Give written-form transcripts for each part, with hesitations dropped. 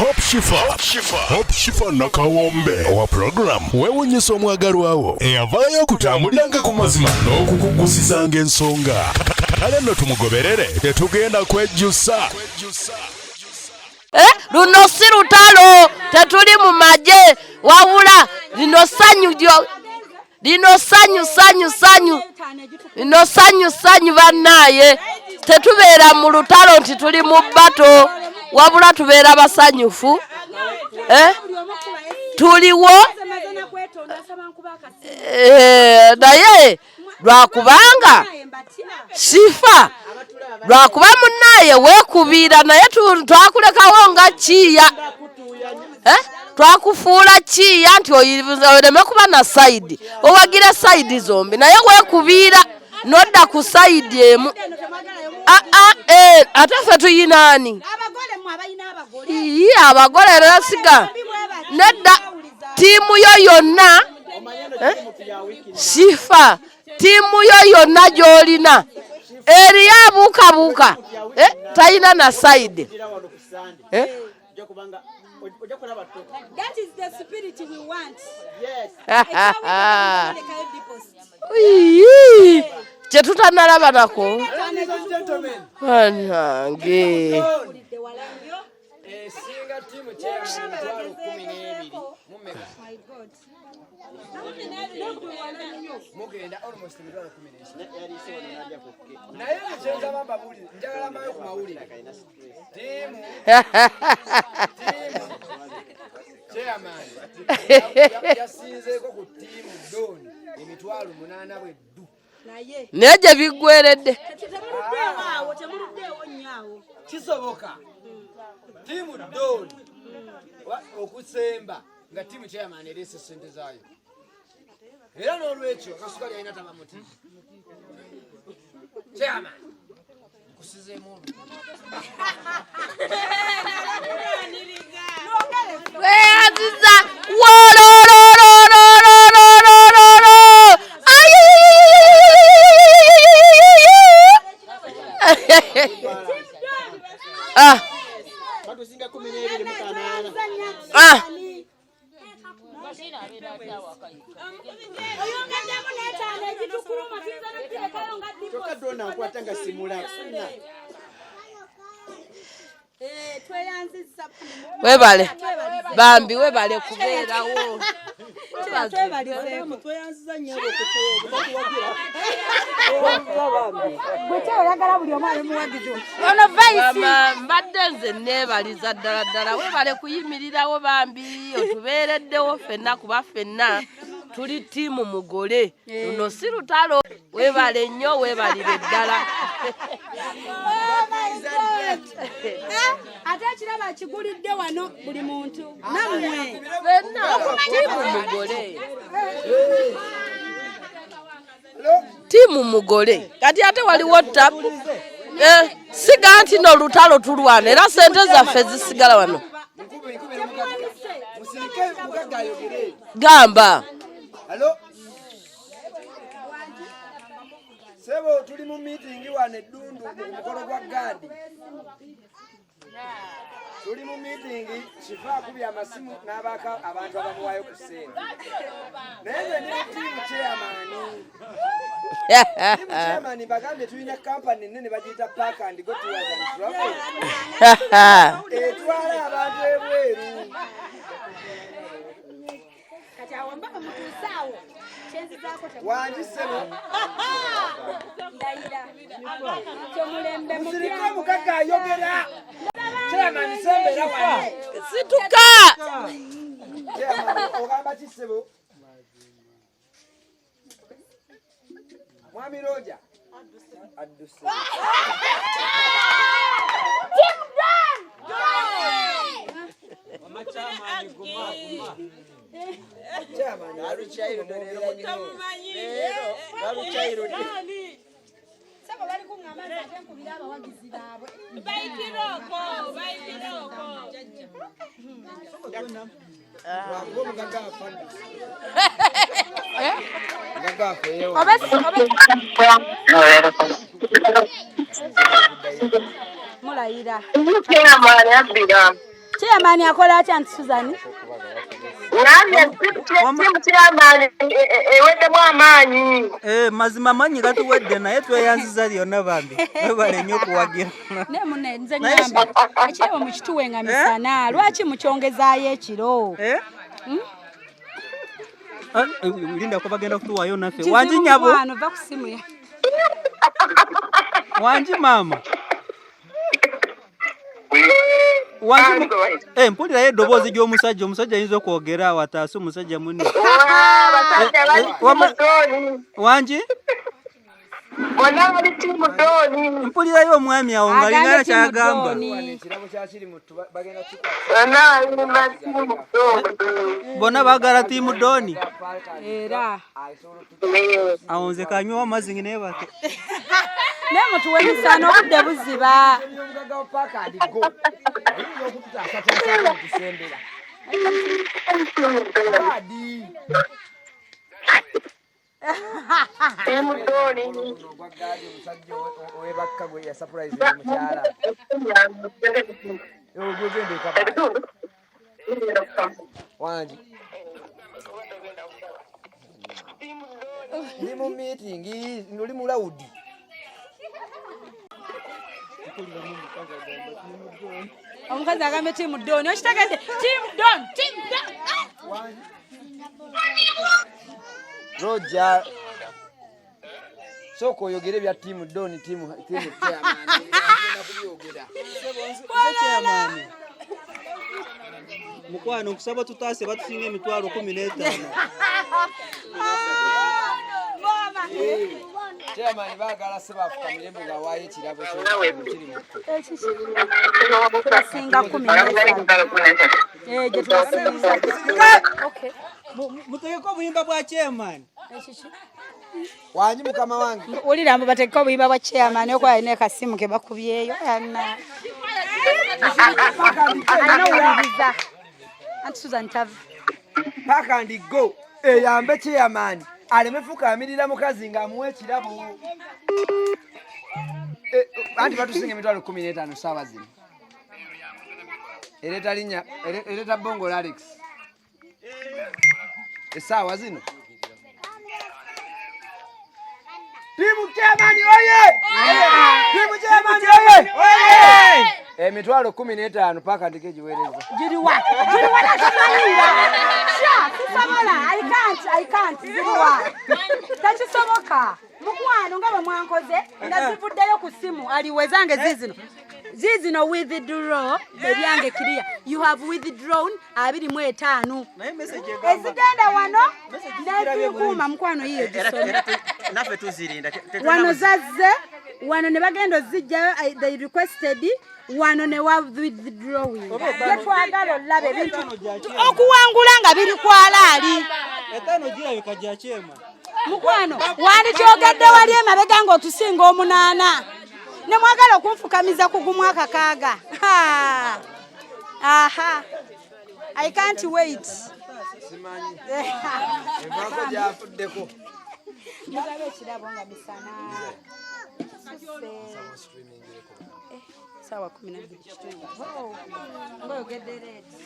Hope Shifa nakawombe owa program wewunyisa omwagalwawo eyavaayo okutambuliranga ku mazima n'okukugusizanga ensonga. Kale nno tumugoberere tetugenda kwejjusa. Luno si lutalo tetuli mu maje wawula lino sanyu bannaye tetubeera mu lutalo nti tuli mu bbato wabula tubeera basanyufu tuliwo naye lwakubanga sifa lwakuba munnaye weekubiira naye twakulekawo nga kiya twakufuula kiya nti oleme kuba na sayidi owagira sayidi zombi naye weekubiira nodda ku sayidi emu. Ate ffe tuyinaani abagole lwesiga nedda tiimu yo yonna sifa tiimu yo yonna gy'olina eriyo abuukabuuka talina na sayidi. That is the spirit we want. Yes. Kyetutanalaba nako anange singa timu ky'abantu 12 mugenda almost 12 naye mchenza bamba buli njagala mayo ku mawulire timu chairman yasinzeeko ku timu doni emitwalo 8 bweddu naye gye biggweredde kisoboka timu doni okusemba nga timu chairman erese sente zaayo era n'olwekyo akasukali alina taba muti chairman kusizeemu weaziza webale bambi webale kubeerawo mbadde nze neebaliza ddala webale kuyimirirawo bambi otubeereddewo ffenna kuba ffenna tuli tiimu mugole luno si lutalo webale nnyo webalire ddala. Ate kiraba kigulidde wano buli muntu nammwe ffenna tiimu mugole tiimu mugole kati ate waliwo tapu siga nti no lutalo tulwana era sente zaffe zisigala wano gamba. Sebo tuli mu meeting wane Ddundu mu mukolo gwa Gadi. Tuli mu meeting Shifa akubi amasimu n'abaka abantu abamuwayo ku ssente. Naye ne tiimu chairman. Tiimu chairman bagambye tulina company nene bagiyita Park and Go Tours and Travel. Etwala abantu ebweru. kati awambaka mutuusaawo wanjisebo ndayira kyomulembe musirika omukaka ayogera chairman sembera wano situka chairman ogamba kisebo mwami Roja adduse chairman aluchairo sabo bali kungamaza nkubira abawagizi baabwe bayikiroko mulayira Chairman akola atya Aunty Susan? Mazima manyi gatuwedde naye tweyanziza lyonna bambi webale nnyo okuwagira ne munne nze ngamba ekirabo mukituwenga misana lwaki mukyongezaayo ekiro linda ko bagenda kutuwaayo naffe wanji nyabo va ku simu ya wanji mama mpulirayo eddoboozi gy'omusajja ayinza okwogera wataase omusajja munne wanji mpulirayo omwami awo nga lingana kyagamba bonna baagala tiimu dooni era awo nze kanywa amazzi naye bate naye mutuwe misana obudde buziba ndi mu meeting ngoli mu loud omukazi agambe tiimu dooni okitegedde tiimu dooni Roger soko oyogere bya tiimu dooni tiimu chairman mukwano okusaba tutaase batusinga emitwalo 15 chairman baagala sebafuka mirembe nga waayo ekirabo turasinga 10 gye turasinga mutegeko obuyimba bwa chairman wanyi mukama wange ulira mbu bategeka obuyimba bwa chairman okuba alina akasimu ke bakubyeyo alina owuliriza Aunty Susan Tav pack and go eyambe chairman aleme fukamirira mukazi ng'amuwa ekirabo anti batusinga emitwalo 15 saawa zino ereta bongo Alex esaawa zino timu chairman oye timu chairman oye emitwalo 15 paka ndikejiwereza jiriwa takimanyiira sha sisobola I can't jiriwa takisoboka mukwano nga bwe mwankoze nga zivuddeyo ku simu aliwezange zizino withdraw ebyange clear you have withdrawn 25 ezigenda wano nezikuuma mukwano yiyo gisome naffe tuzirinda wano zazze wano ne bagenda ozijjayo they requested wano ne wa withdrawing yetwagala olabe bintu okuwangula nga biri kwalaali etano girabika gya kyema mukwano wandikyogedde wali emabega ng'otusinga 8 ne mwagala okunfukamiza ku gumu akakaaga aha I can't wait simanyi evako gyafuddeko mugabe ekirabo nga misana sawa 12 ngoyogedde leeti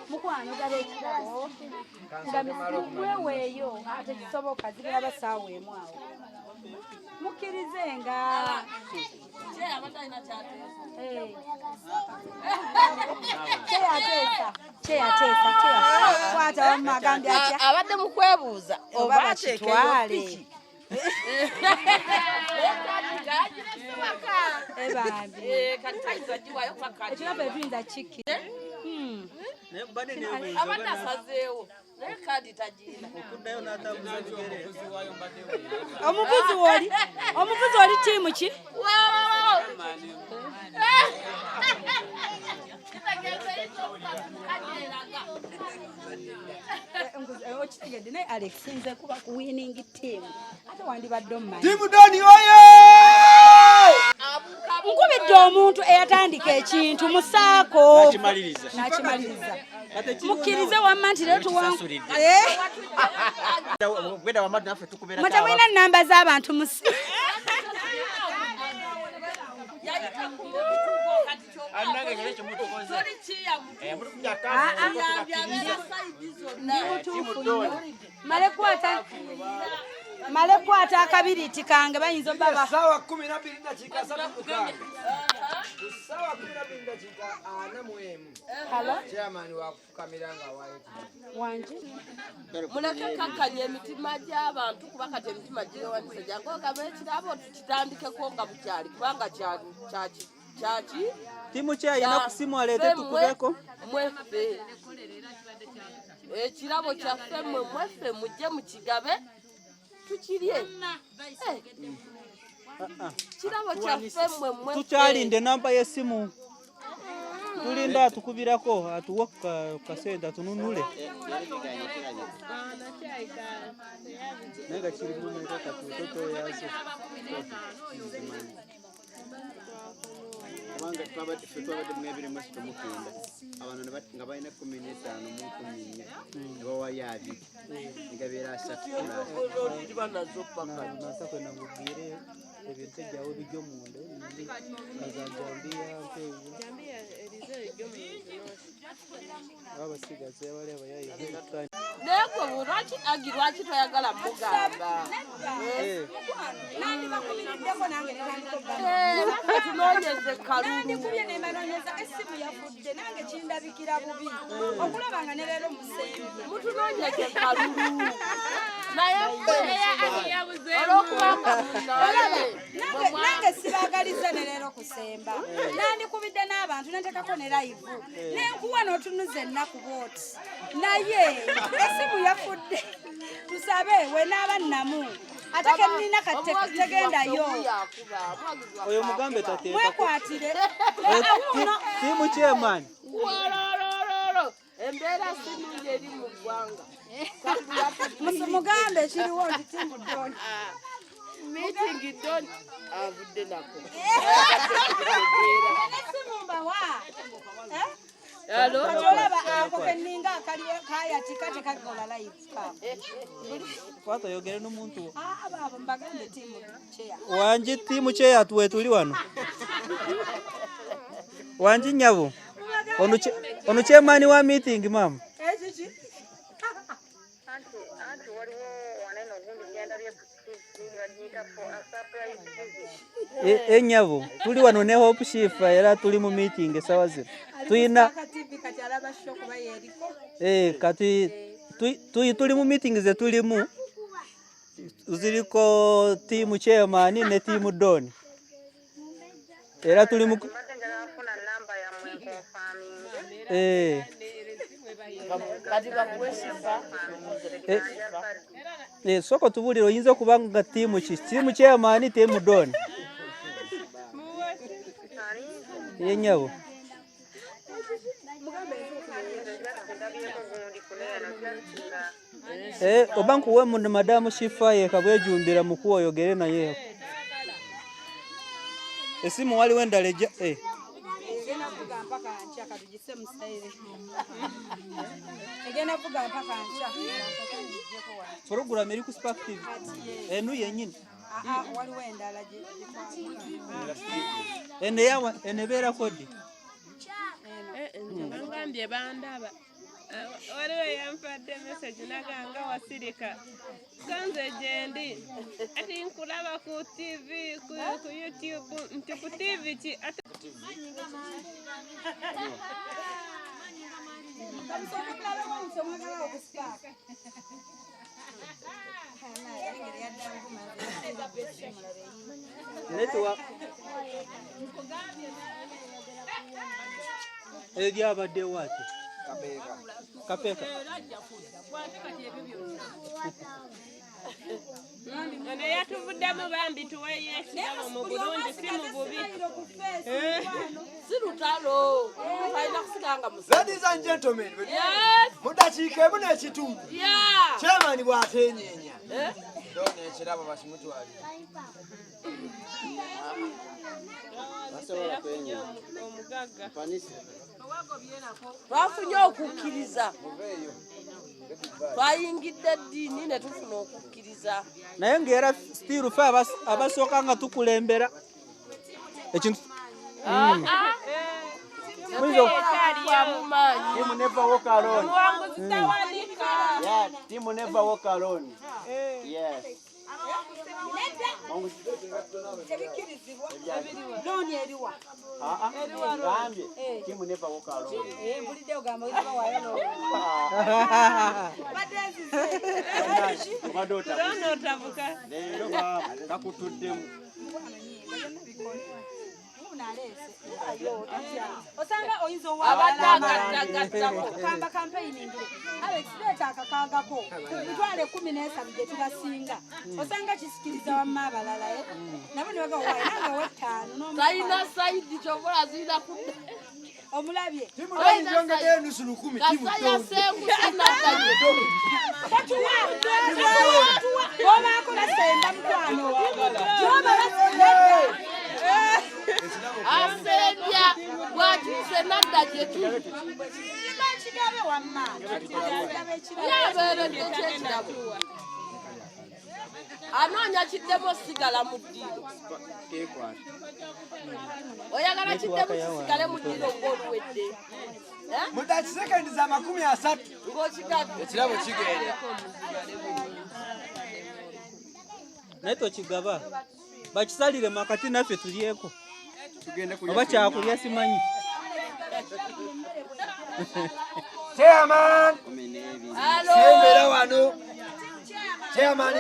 mukwano gaba ekirabo nga mweweeyo ate kisoboka zigenda basaawa emu awo mukkirizenga kyeyateesa kwata wamagambye atya abadde mu kwebuuza oba bakitwale ekirabo etuyinza kiki abadde asazeewo naye kaadi tagirina omuvuzi oli tiimu ki okitegedde naye Alex nze kuba ku winning team ate wandibadde omumanyi timu doni oye nkubidde omuntu eyatandika ekintu musaako nakimaliriza mukkirize wamma nti leero mutemulina namba z'abantu Male kwata akabiriti kange bayinza baba. Sawa 12 dakika 3 sawa 12 dakika ana muhemu. Hello. Chairman wa kukamiranga wae. Wanje. Muleke kankanya emitima gy'abantu kuba kati emitima girewanise jangu gabe kirabo tukitandike ko nga bukyali kubanga kyaki timu kyayina kusimu alete tukubeko mwefe ekirabo kyaffe mweffe mujje mu kigabe tukirye kirabo kyaffe mwe tukyalinde namba y'essimu tulinda atukubirako atuwa kasenda tununule nenga kiri mu meka tutoto yazo Wanga twabati mwebire mwese tumukunda abantu nga bayina 15 mu 10 abo wayabi ngabera satura banazo paka nasa kwenda ngubire ebintu byawe bijyo munde azajambia mpezo abasigaze bale abayayi neko buraki agirwaki toyagala mugamba Nandi bakubiriddeko nange netandika tunonyeze kalulu kubye nemanonyeza essimu yafudde nange kindabikira bubi okulaba nga ne leero musembe mutunonyeze kalulu naye nange sibagaliza ne leero kusemba nandikubidde n'abantu nentekako ne live nenkuwa n'otunuza ennaku booti naye essimu yafudde tusabe we n'abannamu ate ke nnina kategendayo oyo mugambe tateeka mwekwatire timu chairman embeera sinungi eri mu ggwanga mugambe kiriwo nti timu doni meeting don avudde nako olaba ako keninga akaliwo kayatika tekakola live kwata yogere n'omuntu abo mbagambe timu cheya wanje timu cheya tuwe tuli wano wanje nyabo ono chairman wa meeting mama ekichi anti waliwo waneno gundi genda bye ngajita for a surprise enyabo tuli wano ne Hope Shifa era tuli mu meeting sawa zino tuyina kati tuli mu meeting ze tulimu ziriko timu chairman ne timu Don era tuli mu kati bakwesifa soko tubulira oyinza kubanga timu chairman timu Don yenyabo obanku we mundu madamu Shifa ye kabwejumbira mukuwa yogere na ye esimu wali wenda leja egena vuga mpaka ancha katujise musaire egena vuga mpaka ancha program eri ku Spark TV enu yenyini wali wenda laje ene bera kodi ngambye bandaba waliwo yampadde message naganga wasirika sanze jendi ati nkulaba ku TV ku YouTube nti ku TV ki ati network abadde wati kapeka ane yatuvuddemu bambi tuweyesirabo mu Burundi si mu bubi sirutalo ayina kusiganga Ladies and gentlemen, mudakiika emu n'ekitundu chairman bw'atenyeenya doni ekirabo bakimutwalire omugagga twafunye okukkiriza twayingidde eddiini ne tufuna okukkiriza naye ng'era still fe abasooka nga tukulembera Team never walk alone. Yeah, team never walk alone. Yes. Team never walk alone. Osanga oyinzo wa campaign ngire Alex leta akakagako bitwale 13 bye tubasinga osanga kisikiriza wamma abalala nabo ne bagawa nanga wetano no Saina Saidi chobola zina kudda omulabye oyinzongedde nusulu 10 timu kasaya sengu sinakaye boba akola semba mkwano boba asebya bwatuse nadda jetu kigabe wamma yabere kyekirabu anonya kiddemo sigala mu ddiro oyagala kiddemo sigale mu ddiro ng'oluwedde muda sekendi za 30 ng'okigabye ekirabo kigenda naye tokigaba bakisalire makati naffe tulyeko oba kyakulya simanyi Chairman sembera wano Chairman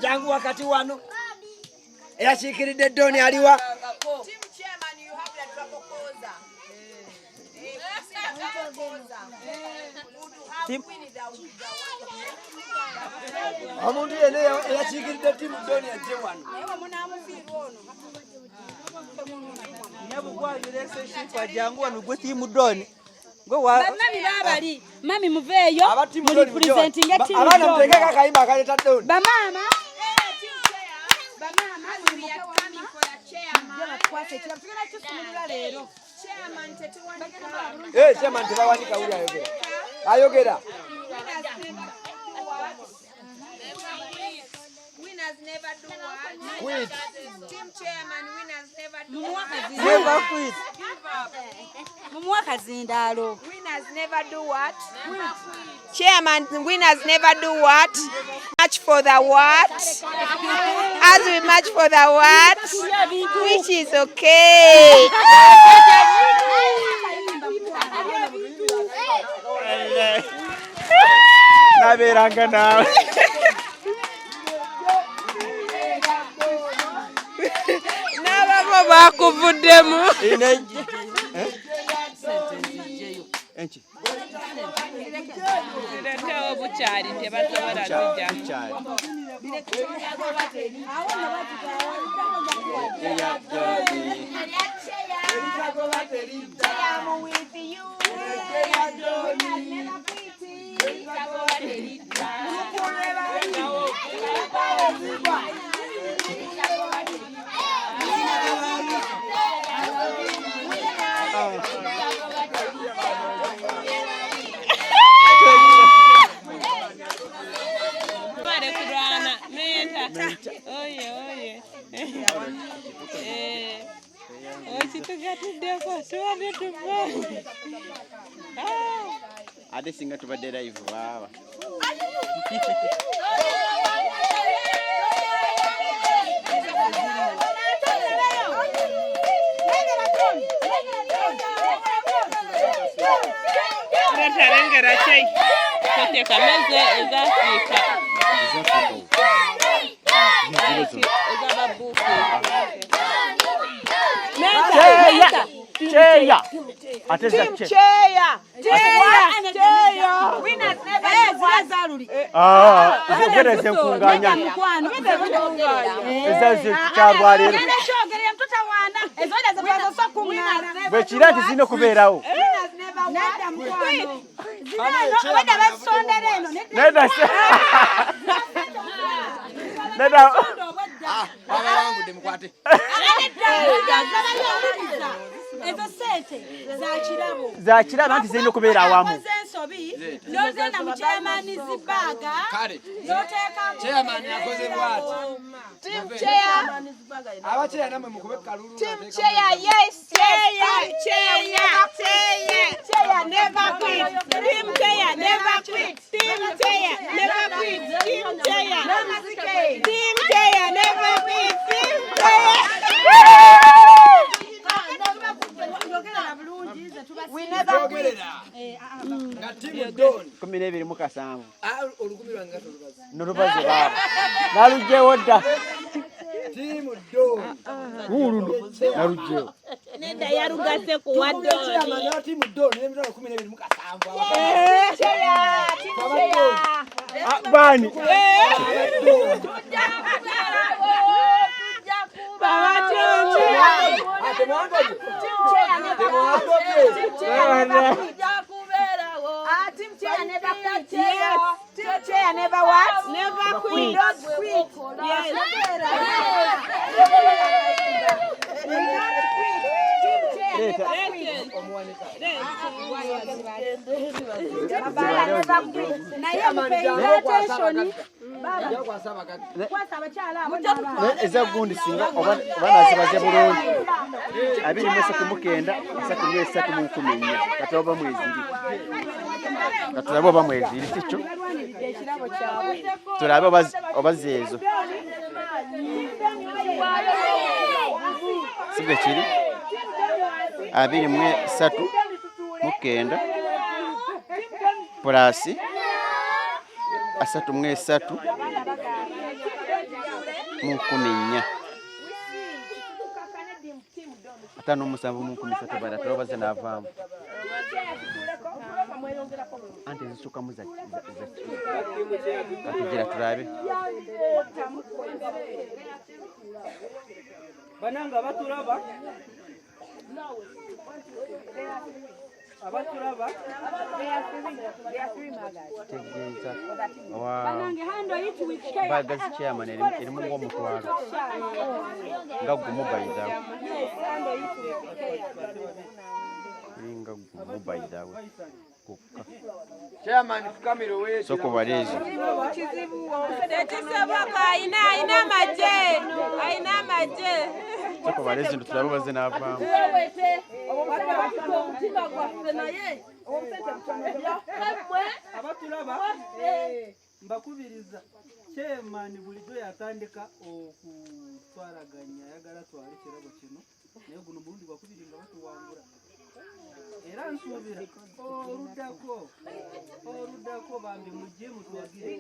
jangu wakati wano eyakiikiridde Doni aliwa omuntu yena eyakiikiridde timu Doni ajje wano nyabugwayuleeseshikwa jangu wano gwe tiimu Doni Mami babali mami muveeyo muri presenting a team abana mutekeka akayimba akaleta Doni bamama chairman tebawanika uli ayogera Winners never do what? Quit. Team chairman, winners never do never quit. Mumwaka zindalo. Winners never do what? Chairman, winners never do what? Match for the what? As we match for the what? Which is okay. Naberanga nawe. Nababo bakuvuddemu. Enchi. Letewo bukyali tebasobola kujja. Ade singa tubadde live baba. Natarengera chai. Toteka meze eza Afrika. Eza babuku. Cheya. Ateza che. Cheya. Winners never Zaluli. Gereze kunganya. Ezaze kyabwalero. Shogere mtoto wana. Ezoja zabazo sokumwana. Bwekirati zino kubeerawo. Winners never nada mkwano. Zino wada basondereno. Neda. Neda. baba wangu demukwate ezo sente za kirabo nti zirina okubeera awamu ensobi n'ozenda mu chairman zibaga chairman yakoze bwati Team chair. abacheya namwe mukube kalulu Team chair, yes. Chair never quit. Team chair never quit. Team chair never quit. Team chair never quit. Team chair never quit. Team chair. We never quit. nga timu don 12 olukumi lwangato lubazi n'olubazi baba nalugyewo dda timu don nalugyewo Nenda yarugase kuwa Doni. chairman wa timu don n'emitwalo 12 mu kasanvu bani ezagundi singa oba nazibaze bulungi 23 3 kataba mweziri katulaba oba mweziri kicho tulabe obazeezo sibe kiri 23 mukenda plus 33 14 atano musanvu mu 13 bana tulobaze navaamu ante zisuka muza atujira tulabe bananga batulaba abaturaba tegeza bagazi chairman erimu ng'omutwalo nga gumubayidawo nga gumubayidawo kukka chairman fukamiro wetu soko baleezi Aina maje. soko baleezi ntulabe baze n'avaamu abatulaba mbakubiriza chairman bulijjo yatandika okutwaraganya ayagala twale ekirabo kino naye guno mulundi gwakubiri nga batuwangula era nsuubira oluddako bambi mujje mutuwagire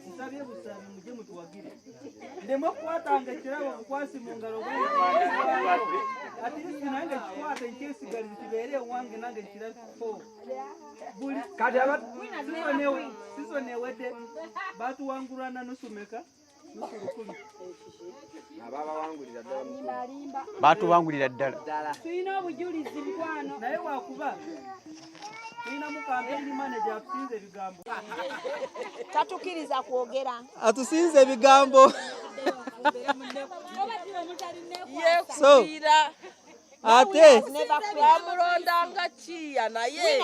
nsabye busabi mujje mutuwagire ndeme okukwatanga ekirabo bukwasi mu ngalo ati lisi nange kikwata ekyesigalire kibeere ewange nange kirako buli kati sizoni ewedde batuwangulana nusumeka nusulukumi ababawangulira ddala mukulu batubangulira ddala tulina obujulizi mukwano naye wakuba tulina mukampeni manager atusinze ebigambo Tatukiriza kwogera. atusinze ebigambo so ate Bamulondanga chiya naye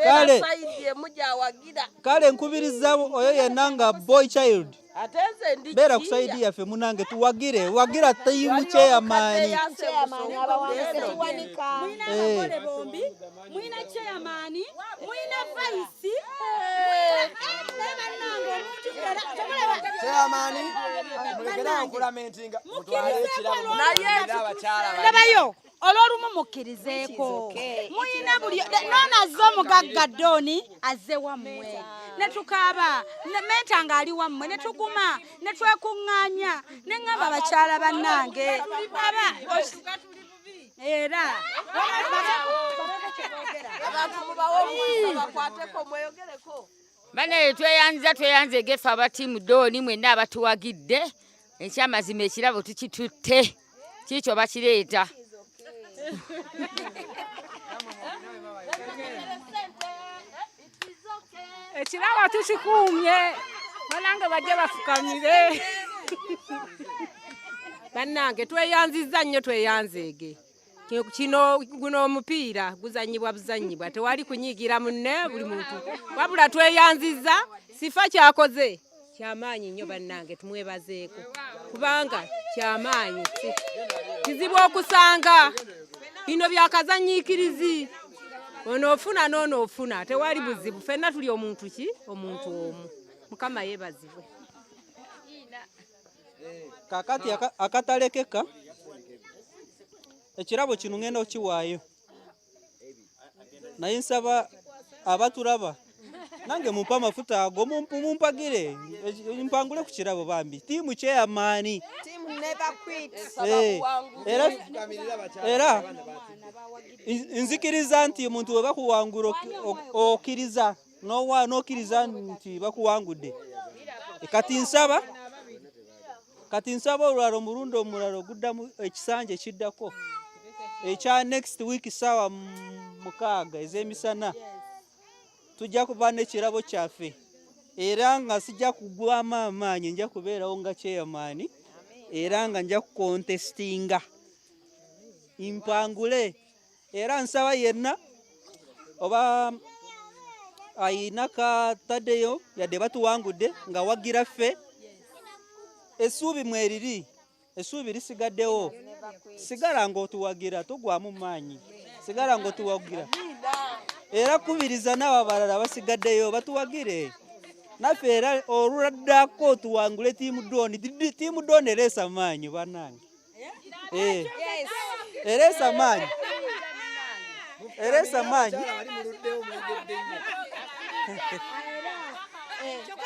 Kale. saidi emuja wagira. kale nkubiriza oyo yenna nga boy child Atenze ndi beera ku saidi yaffe munange tuwagire wagira tiimu chairman mwina bombi mwina chairman mwina vice chairman mulekera okulamentinga mutwale ekirabo abakyala ndabayo olwolumu mukkirizeeko muyina buli noonaze omugagga Doni azze wammwe ne tukaaba menta ng'ali wammwe ne tuguma ne twekuŋŋaanya ne ŋŋamba abakyala bannange era abantu mubawo bakwateko mweyogereko. Bane tweyanze gefa abatimu Doni mwenna abatuwagidde ekyamazima ekirabo tukitutte kikyo bakireeta Ekirabo tukikuumye. Banange bajje bafukamire. Bannange tweyanzizza nnyo tweyanzeege. guno omupiira guzanyibwa tewali kunyigira munne buli muntu wabula tweyanziza sifa kyakoze kyamaanyi nnyo bannange tumwebazeeko kubanga kyamaanyi kizibu okusanga bino byakazanyiikirizi ono ofuna n'ono ofuna tewali buzibu ffenna tuli omuntu omu mukama yeebazibwe kakati akatalekeka ekirabo kino ngenda okiwaayo naye nsaba abatulaba nange mumpa amafuta ago mumpagire mpangule ku kirabo bambi tiimu kyeyamaani era nzikiriza nti omuntu we bakuwangula okiriza n'okiriza nti bakuwangudde kati nsaba olulalo mulundi omulalo guddamu ekisanja ekiddako ekya next week saawa 6 ez'emisana tujja kuba n'ekirabo kyaffe era nga sijja kugwamu amaanyi nja kubeerawo nga kyeyamaani era nga nja kukontestinga impangule era nsaba yenna oba ayina kataddeyo yadde batuwangudde nga wagira ffe essuubi mweriri essuubi lisigaddewo sigala ng'otuwagira tugwamu maanyi sigala ng'otuwagira era kubiriza n'abo abalala basigaddeyo batuwagire naffe era oluladdako tuwangule tiimu dooni ereesa maanyi bannange ereesa maanyi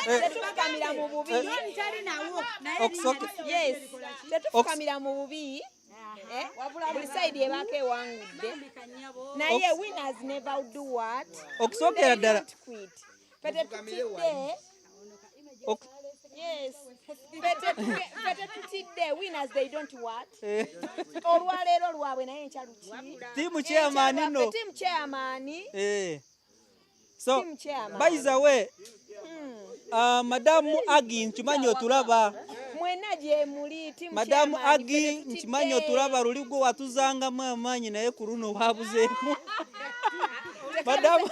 tetufukamira mu bubi tetufukamira mu bubi buli saidi ebaka ewangudde naye winners never do what okusookera ddala petutidde winners they don't what olwaleero lwabwe naye nkyaluki tiimu kyeyamaani no tiimu kyeyamaani so by the way madamu Agi nkimanyi otulaba mwena gye muli tiimu madamu Agi nkimanyi otulaba luli gwe watuzangamu amaanyi naye ku luno waabuzeemu madamu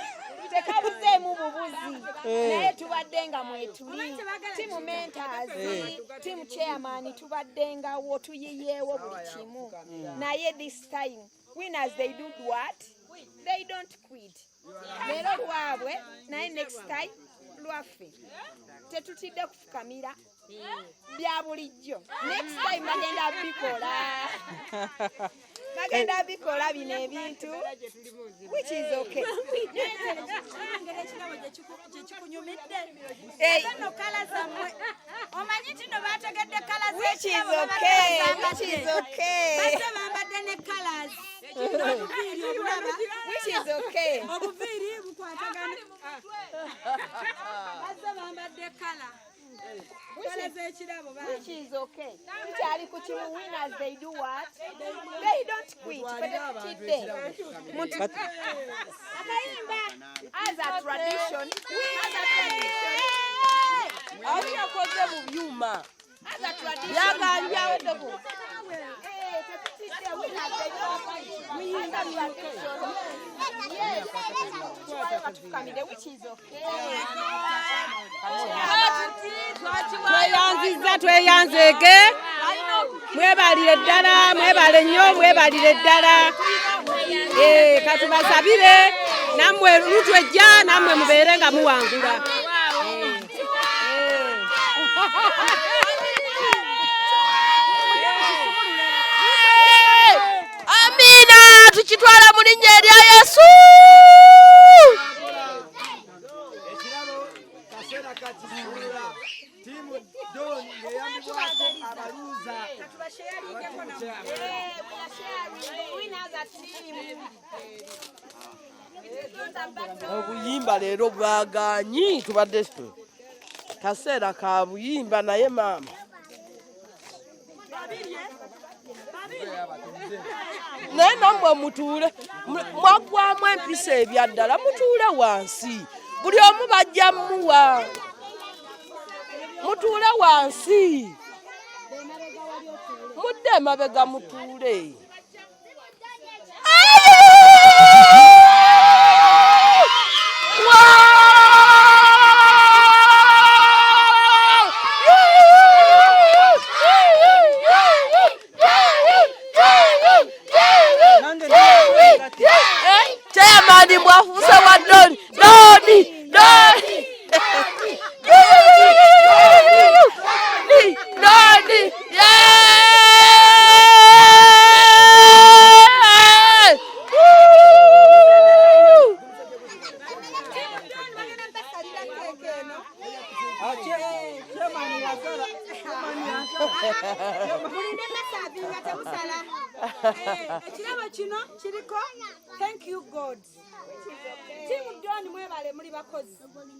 tekabuzeemu bubuzi naye tubadde nga mwetuli tiimu mentors tiimu chairman tubaddengawo tuyiyeewo buli kimu naye this time winners they do what they don't quit leero lwabwe naye next time lwaffe tetutidde kufukamira bya bulijjo next time bagenda bikola bino ebintu which is okay which is okay. Chali kuchimu winners they do what? They don't quit. As a tradition. As a tradition. tweyanzeke mwebalire ddala mwebale nnyo mwebalire ddala katubasabire nammwe lutwejja nammwe mubeere nga muwangula amina tukitwala mu linnya erya Yesu obuyimba leero bwaganyi tubadde kaseera ka buyimba naye maama naye nammwe mutuule mwaggwamu empisa ebyaddala mutuule wansi buli omu bajja muwa mutuule wansi mudde emabega mutuule Chairman mbwafuse wa Doni. Doni. Doni. Doni. Ekirabo kino kiriko thank you God. Timu Doni mwebale muri bakozi.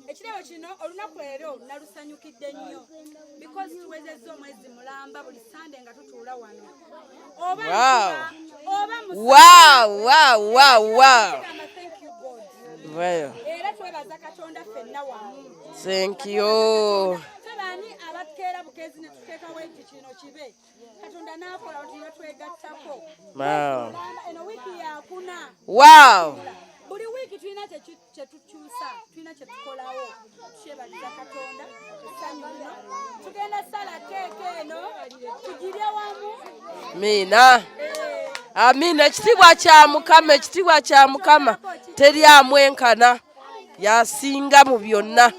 Ekirabo kino olunaku leero nalusanyukidde nnyo because tuwezezza omwezi mulamba buli Sunday nga tutuula wano. Wow. Thank you God. Well. Era twebaza Katonda ffenna wamu. Thank you. Tebani abakeera bukezi ne tuteekawo ekino kibe. Katonda n'akola otulira twegattako. Wow. Eno wiiki yakuna. Wow. Buli wiiki tulina kye tukyusa, tulina kye tukolawo. Tukyebaliza Katonda, essanyu lino. Tugenda sala keeke eno, tugirye wamu. Amina. Amina. Ekitiibwa kya Mukama teri amwenkana. Yasinga mu byonna.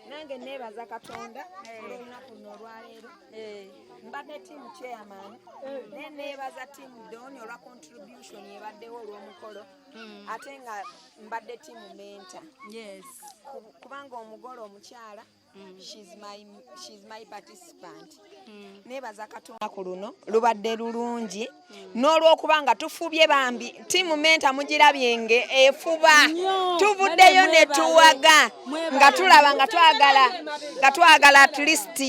Nange nebaza Katonda olunaku luno olwaleero mbadde tiimu chairman nebaza tiimu Doni olwa contribution ebaddewo olw'omukolo ate nga mbadde tiimu mentor kubanga omugole omukyala she's my participant. Nebaza Katonda ku luno lubadde lulungi n'olw'okubanga tufubye bambi tiimu mentor mugirabyenge efuba tuvuddeyo ne tuwaga nga tulaba nga twagala at least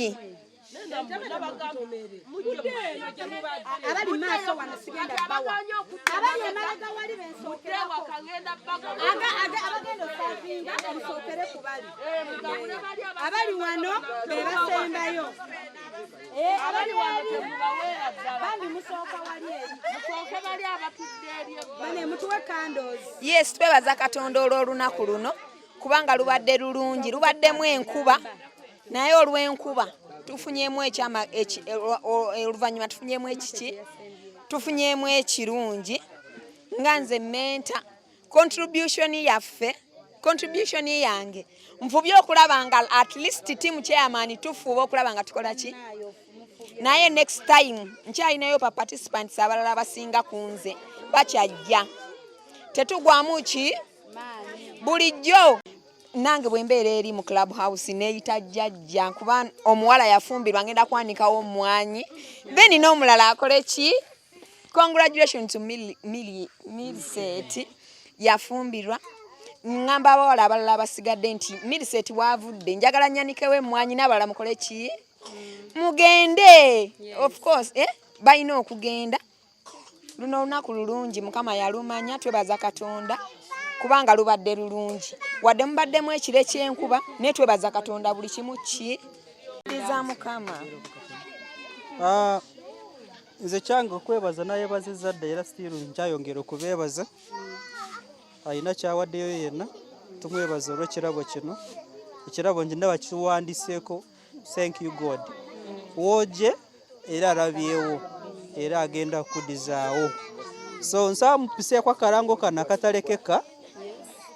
abali maaso wano sigenda bawa abali emalaga wali bensookera abagenda osavinga musookere ku bali abali wano bebasembayo abali wano bambi musooka wali eri musooke bali abatudde eri bane mutuwe candles. Yes, twebaza Katonda olw'olunaku luno kubanga lubadde lulungi lubaddemu enkuba naye olw'enkuba tufunyemu oluvannyuma tufunyemu ekiki tufunyemu ekirungi nga nze menta contribution yange nfubye okulaba nga at least tiimu chairman tufuuba okulaba nga tukola ki naye next time nkyalinayo pa participants abalala basinga ku nze bakyajja tetugwamu ki bulijjo nange bwembeera eri mu club house neeyita jjajja kuba omuwala yafumbirwa ngenda kwanikawo omwanyi then n'omulala akole ki congratulations to Millicent yafumbirwa ngamba abawala abalala basigadde nti Millicent wavudde njagala nnyanikewo emwanyi n'abalala mukole ki mugende of course balina okugenda luno olunaku lulungi Mukama yalumanya twebaza Katonda kubanga lubadde lulungi wadde mubaddemu ekiro ekyenkuba naye twebaza Katonda buli kimu ki za Mukama. Nze kyange okwebaza nayeebazizza dda era stiru nkyayongera okubeebaza alina kyawaddeyo yenna tumwebaza olw'ekirabo kino ekirabo ndaba kiwandiseeko thank you God wooje era alabyewo era agenda kudizaawo so nsaba mupiseeko akalango kano akatalekeka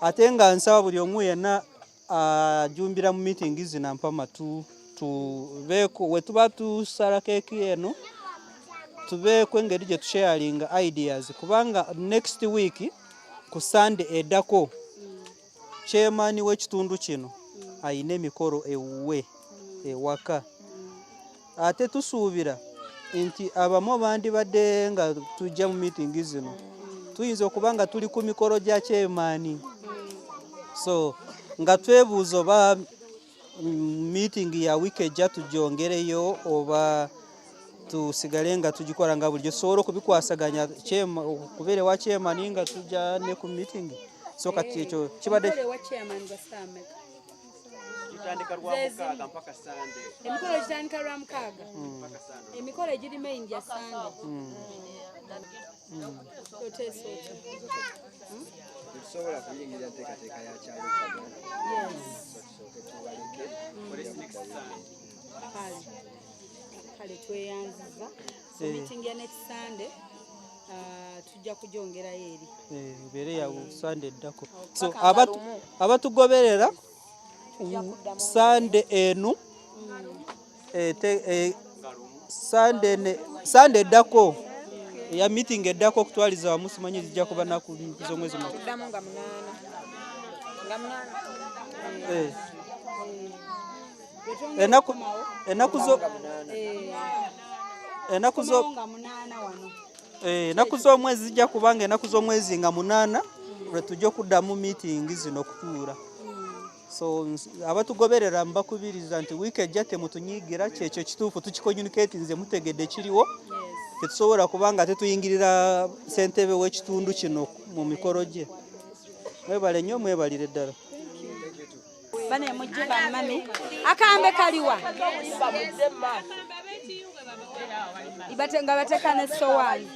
ate nga nsaba buli omu yenna ajumbira mu meeting zino ampama tubeeko we tuba tusala keeki eno tubeeko engeri gye tusharinga ideas kubanga next week ku Sunday eddako chairman w'ekitundu kino ayina emikolo ewaka ate tusuubira nti abamu bandibadde nga tujja mu meeting zino tuyinza okuba nga tuli ku mikolo gya chairman so nga twebuuza oba meeting ya wiiki ejja tugyongereyo oba tusigale nga tugikola nga bulijjo tusobole okubikwasaganya okubeera wa chairman nga tujja ne ku meeting so kati ekyo kibadde Gutandika lwa mukaaga mpaka Sunday. Emikolo kitandika lwa mukaaga. Emikolo egiri main ya Sunday. Tusobola kuyingira enteekateeka ya kyalo kyano. Kale tweyanziza. So meeting ya next Sunday tujja kujongerayo eri. Ibeere ya Sunday ddako. So abatugoberera Sunday enu Sunday ddako ya meeting eddako okutwaliza wamu simanyi zijja kuba naku z'omwezi mu Kuddamu nga 8. Enaku z'omwezi zijja kubanga enaku z'omwezi nga 8 lwe tujja okuddamu meeting zino okutuula. So abatugoberera mbakubiriza nti wiiki ejja temutunyiigira kyekyo kituufu tukicommunicate nze mutegedde kiriwo tetusobola kubanga tetuyingirira ssentebe w'ekitundu kino mu mikolo gye. Mwebale nnyo mwebalire ddala. Bane mujje bamami akambe kaliwa ibatenga batekane sowani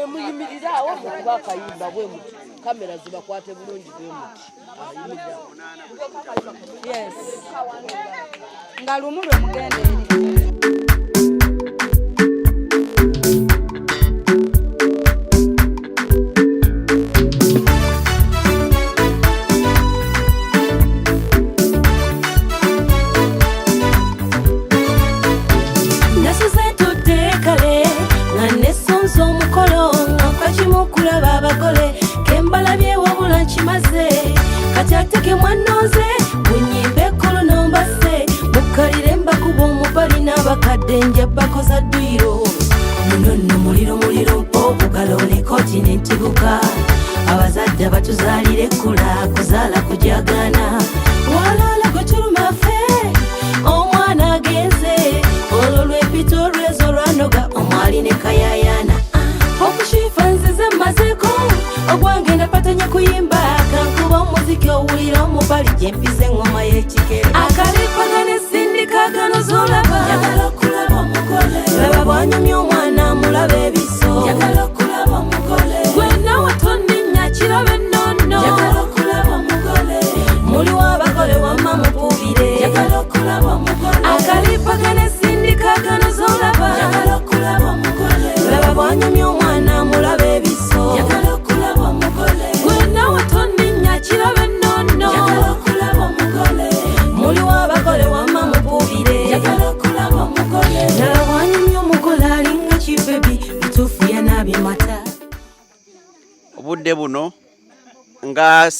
muyimirira awo mukuba akayimba bwe muti kamera zibakwate bulungi bwe muti yes nga lumu lwe mugende eri Ateke mwanoze bunyimbe kolo nombase mukalire mbakuba omubali n'abakadde nja bakoza dduyiro munono muliro mpo ne kontinenti buka abazadde batuzaalire kula kuzaala kujagana walala gochuluma fe omwana agenze olwo lwepita olwezo lwanoga omwali ne kayayana okushifa nzize mazeko ogwange napatanya kuyimba kankuba omuziki owulira omubali gyempize engoma y'ekikere akalipagane sindikagano zolaba yagala okulaba omugole laba bwanyumya omwana mulaba ebiso yagala okulaba omugole gwena watonninnya kiraba ennono yagala okulaba omugole muliwo abagole wamma mupubire yagala okulaba omugole akalipagane sindikagano zolaba yagala okulaba omugole laba bwanyumya omwana mulaba ebiso yagala okulaba omugole gwena watonninnya kiraba ennono yagala okulaba omugole muliwo abagole wamma mupubire yagala okulaba omugole laba bwanyumya omugole alinga kibebi bituufu yanaabye mata. Obudde buno nga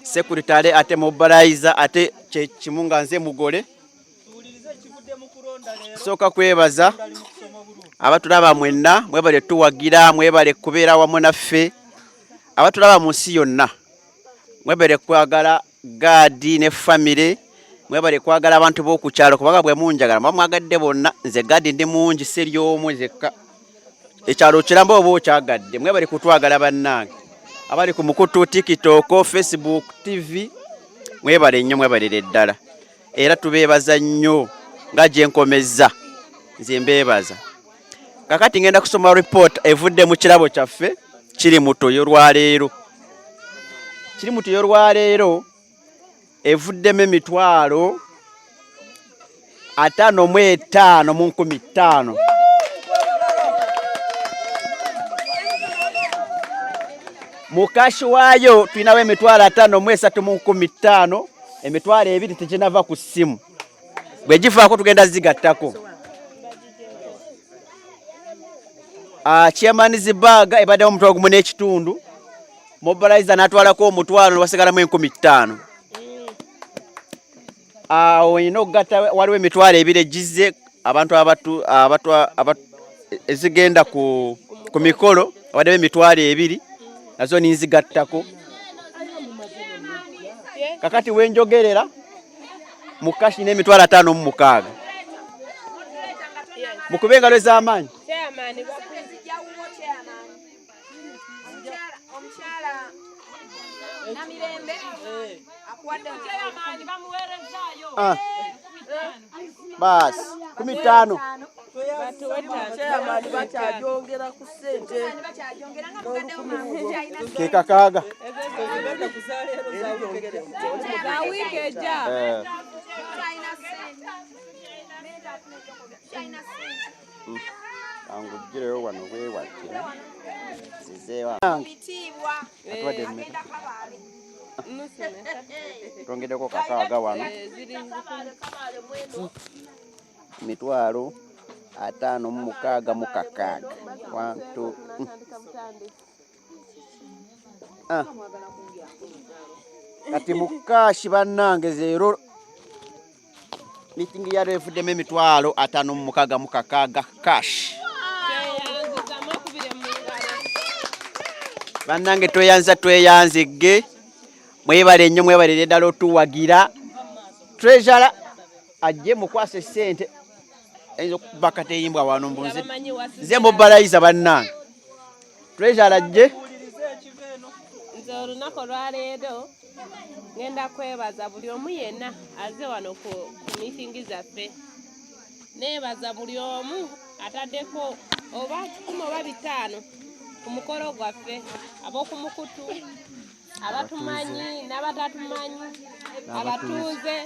sekuritale ate mobilizer ate kimu nga nze mugole soka kwebaza abatulaba mwenna mwebale tuwagira mwebale kubeera wamu naffe abatulaba mu nsi yonna mwebale kwagala gaadi ne family mwebale kwagala abantu b'okukyalo kubanga bwe munjagala mwagadde bonna nze gaadi ndi mungi seri omu nzekka ekyalo kiramba oba okyagadde mwebale kutwagala bannange abali ku mukutu TikTok, Facebook, TV mwebale nnyo mwebalire ddala era tubeebaza nnyo nga gye nkomezza nze mbeebaza. Kakati ngenda kusoma report evudde mu kirabo kyaffe kiri mu Toyo lwaleero. Kiri mu Toyo lwaleero evuddemu emitwalo 55 mu 15. Mukashi waayo tulinawo emitwalo 5 mu 3 mu 15, emitwalo 2 tekinava ku ssimu. Bwe gifaako tugenda zigattako. Chairman Zibaga ebadde omutwalo gumu n'ekitundu. Mobilizer n'atwalako omutwalo wasigalamu 15,000. Oyina okugatta waliwo emitwalo 2 egize abantu ezigenda ku mikolo abaddewo emitwalo 2 nazo ninzigattako. Kakati wenjogerera mukashi n'emitwalo 5 mu 6. Mukube engalo ez'amaanyi. Namirembe. Akuwadde Chairman bamuweerezaayo. Basi 15. Chairman bakyajongera ku ssente. Keka kaaga. Za wiiki ejja. Angujireyo wano wewatira. Sizeewa. Bitibwa. Agenda kabale. Tongedeko kakaaga wano. Mitwalo 5 mu kakaaga. 1 2 Kati mukashi bannange zero meeting ya refude emitwalo 5 mu kakaaga cash. Bannange tweyanzige mwebale nnyo mwebale ddala otuwagira treasurer ajje mukwase sente ezo kubaka teyimbwa wano mbunze nze mobilize bannange treasurer ajje nze olunaku lwaleero ngenda kwebaza buli omu yenna aze wano ku meeting zaffe neebaza buli omu ataddeko oba 10 oba 5 ku mukolo gwaffe ab'okumukutu abatumanyi n'abatatumanyi abatuuze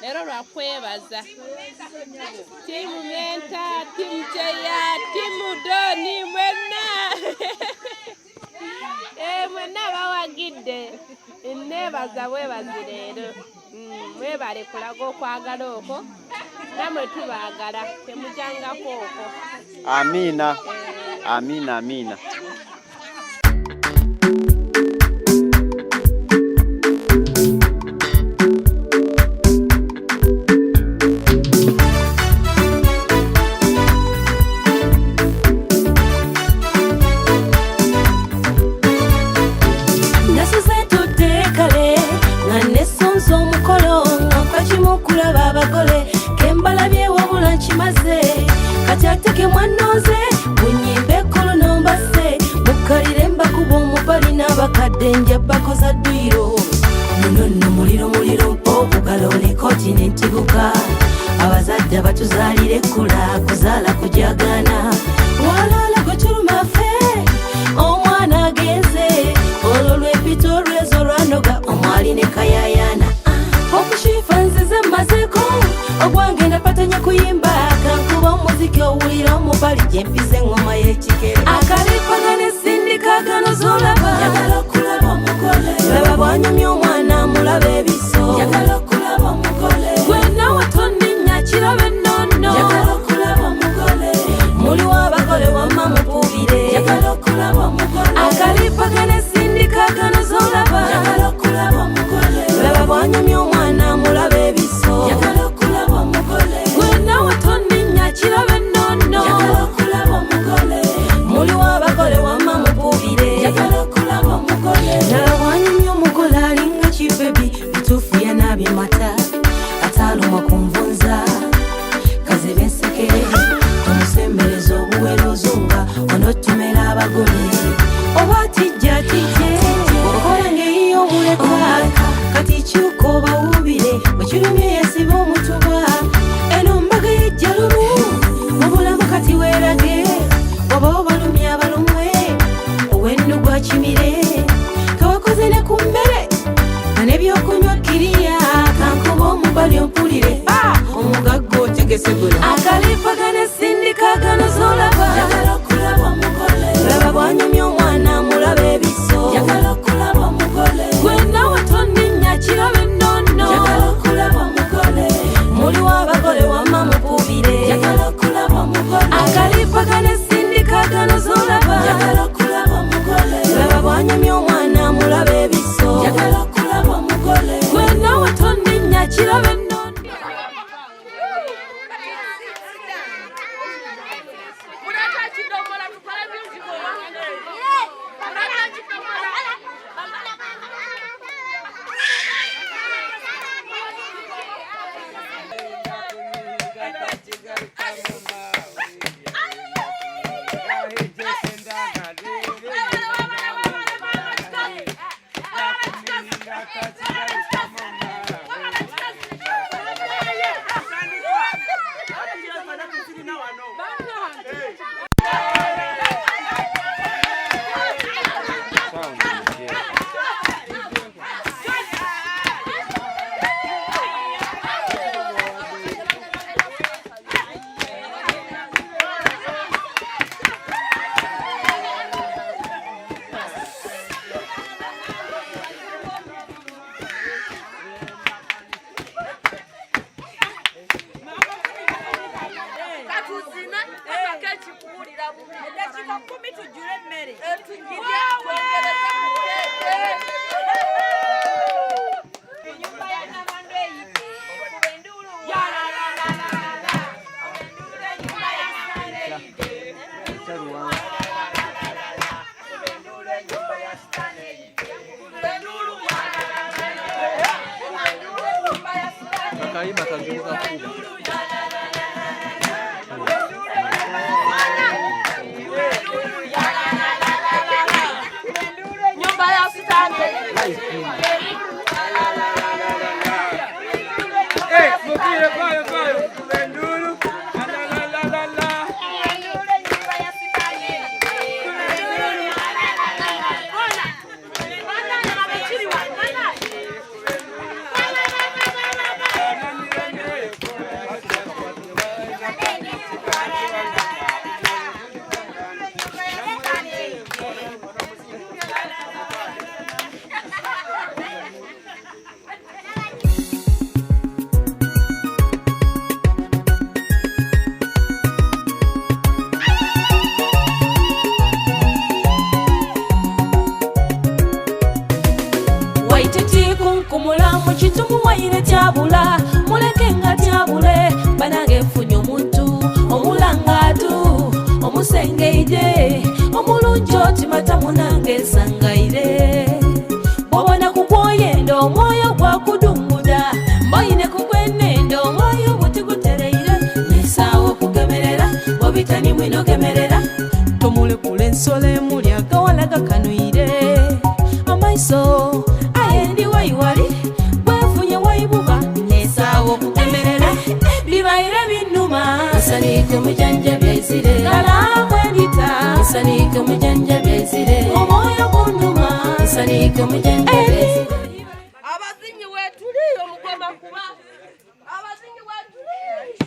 leero lwakwebaza tiimu Menta, tiimu Kyeya, tiimu Doni mwenna mwenna bawagidde neebaza bwebazi leero mwebale kulaga okwagala okwo namwe tubaagala temujangako okwo. Amina. Amina, amina. Ateke mwanoze bunyimbe kolo nomba se mukalire mbakuba omubali n'abakadde njaba koza dduyiro munono muliro obugalo ne kontinenti guka abazadde batuzaalire kula kuzaala kujagana walala gweturumafe omwana agenze olwo lwepito lwezo lwanoga omwali ne kayayana okushifa nzize mazeko ogwange napatanya kuyimba kankuba omuziki owulira omubali gyempize engoma y'ekikere akalipagana esindika gano zolaba yagala okulaba omugole laba bwanyumya omwana mulaba ebiso yagala okulaba omugole gwena watonninnya kirabe ennono yagala okulaba omugole muliwo abagole wamma mupubire yagala okulaba omugole akalipagana esindika gano zolaba yagala okulaba omugole laba bwanyumya omwana mulaba ebiso yagala okulaba omugole gwena watonninnya kirabe ennono yagala okulaba omugole muliwo abagole wamma mupubire yagala okulaba omugole laba bwanyumya omugole alinga kibebi bituufu yanabye mata ataalumwa ku nvunza kazebe ensekere omusembereza obuwera ozunga onotumera abagole oba tijja okola ngeyiyo obulekwa kati kyuka obawubire bwekirumye yesiba omutuba eno mbaga yejja lumu mu bulamu kati weerage oba obalumya abalumwe owennu gwa kimire kawakoze ne ku mmere nga n'ebyokunywa kiriya kankuba omubali ompulire omugagga otegese guno akalipagana esindika gano zolaba yagala okulaba omugole laba bwanyumya omwana mulaba ebiso yagala okulaba omugole gwena watonninnya kirabe ennono yagala okulaba omugole muliwo abagole wamma mupubire yagala okulaba omugole akalipagana esindika gano zolaba yagala okulaba omugole laba bwanyumya omwana mulaba ebiso yagala okulaba omugole gwena watonninnya kirabe ennono. akayimba kagenda kuba. Nyumba ya sitande. Mukire payo Kulendulu. Waire tabula muleke nga tabule banage mfunyo muntu omulangatu omusengeide omulunjo timata munange sangaire bwabona kukwoyendo omwoyo gwakudumuda mboyine kugwenendo omwoyo butigutereire nesawo kugemerera bobitani mwino gemerera tomulekula ensolo emuli agawala gakanuire amaiso ayendi waiwali Sanike mujanja byezire kala kwendita sanike mujanja byezire omoyo kunduma sanike mujanja byezire abazinyi wetuliyo mugoma kuba abazinyi wetuliyo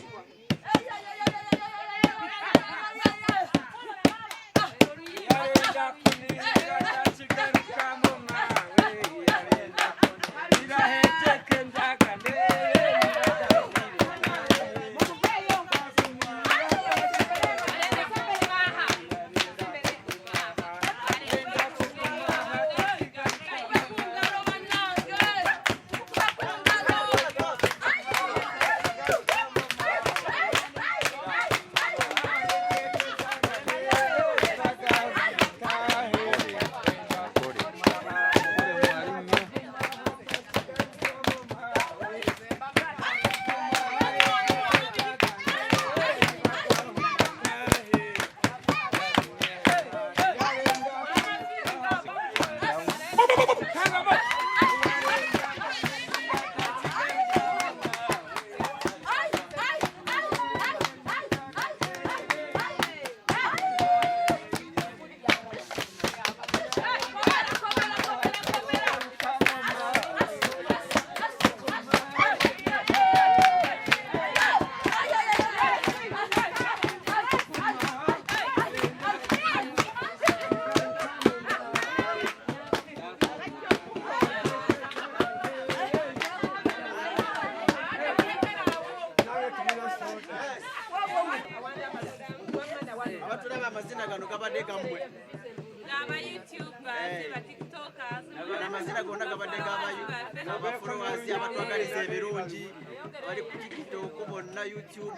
YouTube,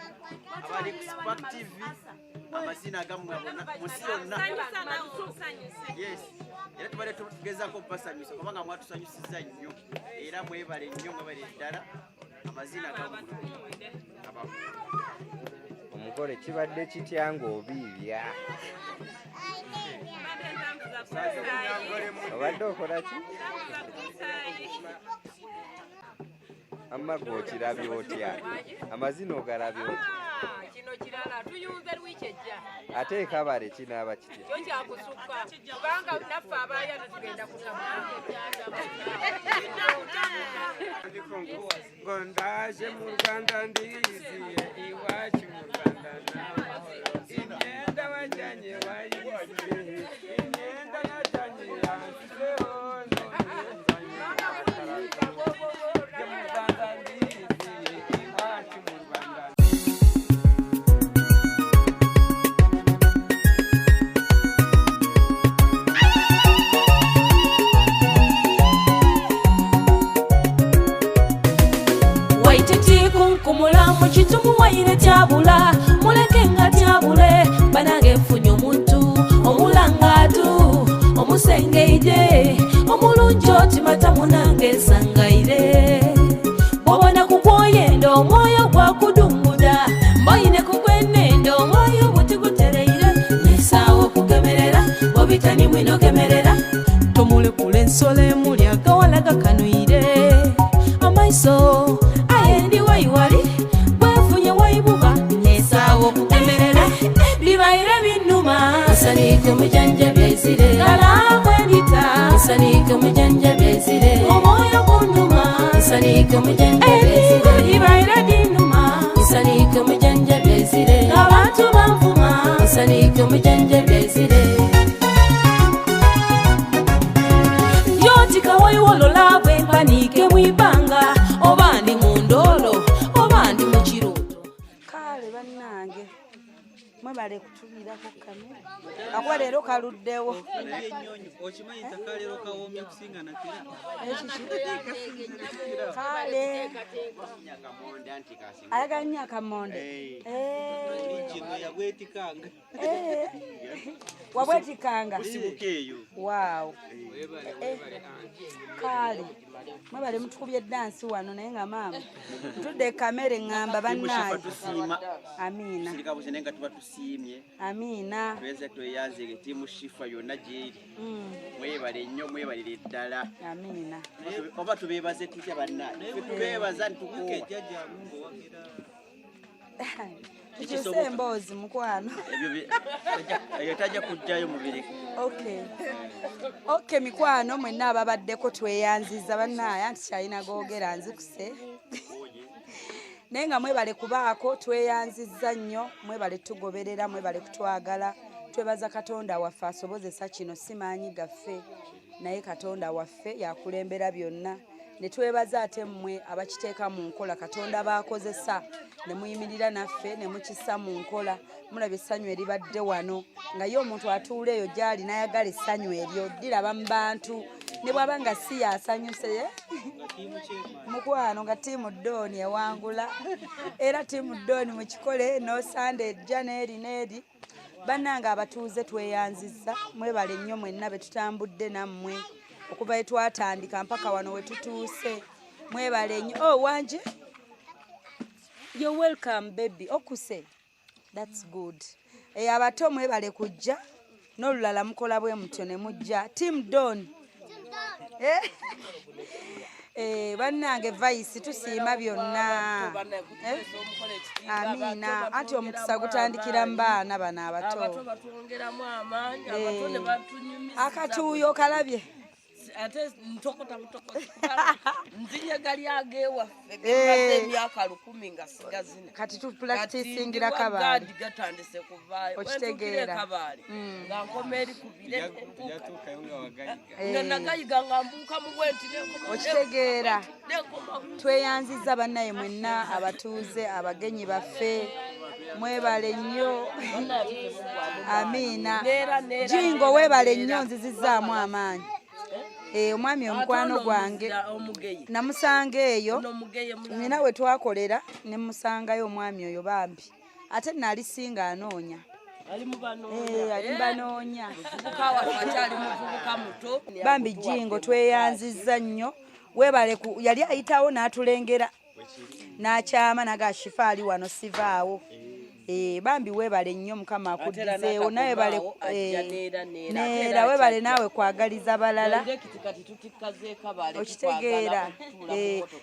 abali ku Spark TV, amazina gamwe musiyonna. Yes. Era tubale tugezako basanyusa kubanga mwatusanyusiza nnyo. Era mwebale nnyo mwebale ddala amazina gamwe. Omugole kibadde kitya ng'obiibya? Obadde okola ki? Amma gw'okirabye otya? Amazina ogalabye otya? Kino kirala tuyunze lwikejja. Ate ekabale kinaaba kitya? Kyo kyakusukka kubanga naffe abaayana tugenda kutama. Gondaje mu Rwanda ndiyiziye iwacu mu Rwanda n'amahoro. Imyenda wajyanye wayiziye, imyenda yajyanye yansizeho Chitumu waire tabula muleke nga tabule banage mfunyo muntu omulangatu omusengeide omulunjo timata munange sangaire bwabona kukwoyendo gakanuire amaiso ayendi wayiwali bwefunye wayibuba nesaawo kutemerera bibaire binuma nsanike mujanja byezire galabwendita nsanike mujanja byezire omwoyo gunduma nsanike mujanja byezire bibaire binuma nsanike mujanja byezire abantu banvuma nsanike mujanja byezire yotika wayiwolola bwe mpanike mwibanga oba ndi mu ndolo oba ndi mu kirooto kale bannange mwebale kutulirako kamera akuba leero kaluddewo kale ayagala nnyo akamonde wabwetikanga waawo kale mwebale mutukubye dansi wano naye nga maama ntudde kamera eŋŋamba bannange amiina amiina tweze tweyanzike tiimu shifa yonna gyeri mwebale nnyo mwebalire ddala amiina oba tubeebaze tutya bannaye tubeebaza tukyuse emboozi mukwano ebyo tajja kujjayo mubiri okay mikwano mwenna ababaddeko tweyanziza bannaye anti kyalina googera nzikuse naye nga mwebale kubaako tweyanziza nnyo mwebale tugoberera mwebale kutwagala twebaza katonda waffe asobozesa kino simaanyi gaffe naye katonda waffe yakulembera byonna ne twebaza ate mmwe abakiteeka mu nkola katonda baakozesa ne muyimirira naffe ne mukissa mu nkola mulaba essanyu eribadde wano nga ye omuntu atuula eyo gy'ali n'ayagala essanyu eryo diraba mu bantu ne bw'aba nga si yasanyuse mukwano nga tiimu Dooni ewangula era tiimu Dooni mukikole no Sunday ejja n'eri n'eri bannange abatuuze tweyanzizza mwebale nnyo mwenna be tutambudde nammwe okuva we twatandika mpaka wano we tutuuse mwebale nnyo wanje you're welcome baby okuse that's good abato mwebale kujja n'olulala mukola bwe mutyo ne mujja tiimu Dooni bannange vice tusiima byonna amiina anti omukisa gutandikira mu baana bano abato akatuuyo kalabye ate ntokota nzinye gali agewaffe gemaze emyaka 10 nga sigazina kati tupracticingira kabaali gatandise kuvaayo okitegeera kabaali nga nkoma eri kubire nga nagayiga nga mbuuka mu bwenti okitegeera tweyanziza bannaye mwenna abatuuze abagenyi baffe mwebale nnyo amiina jingo weebale nnyo nzizizaamu amaanyi omwami omukwano gwange namusanga eyo nina we twakolera ne musangayo omwami oyo bambi ate nalisinga anoonya ali banoonya bambi jingo tweyanziza nnyo weebale yali ayitawo n'atulengera n'akyama nagashifa ali wano sivaawo bambi weebale nnyo mukama akuddizeewo nawe bale neera weebale naawe kwagaliza balala okitegeera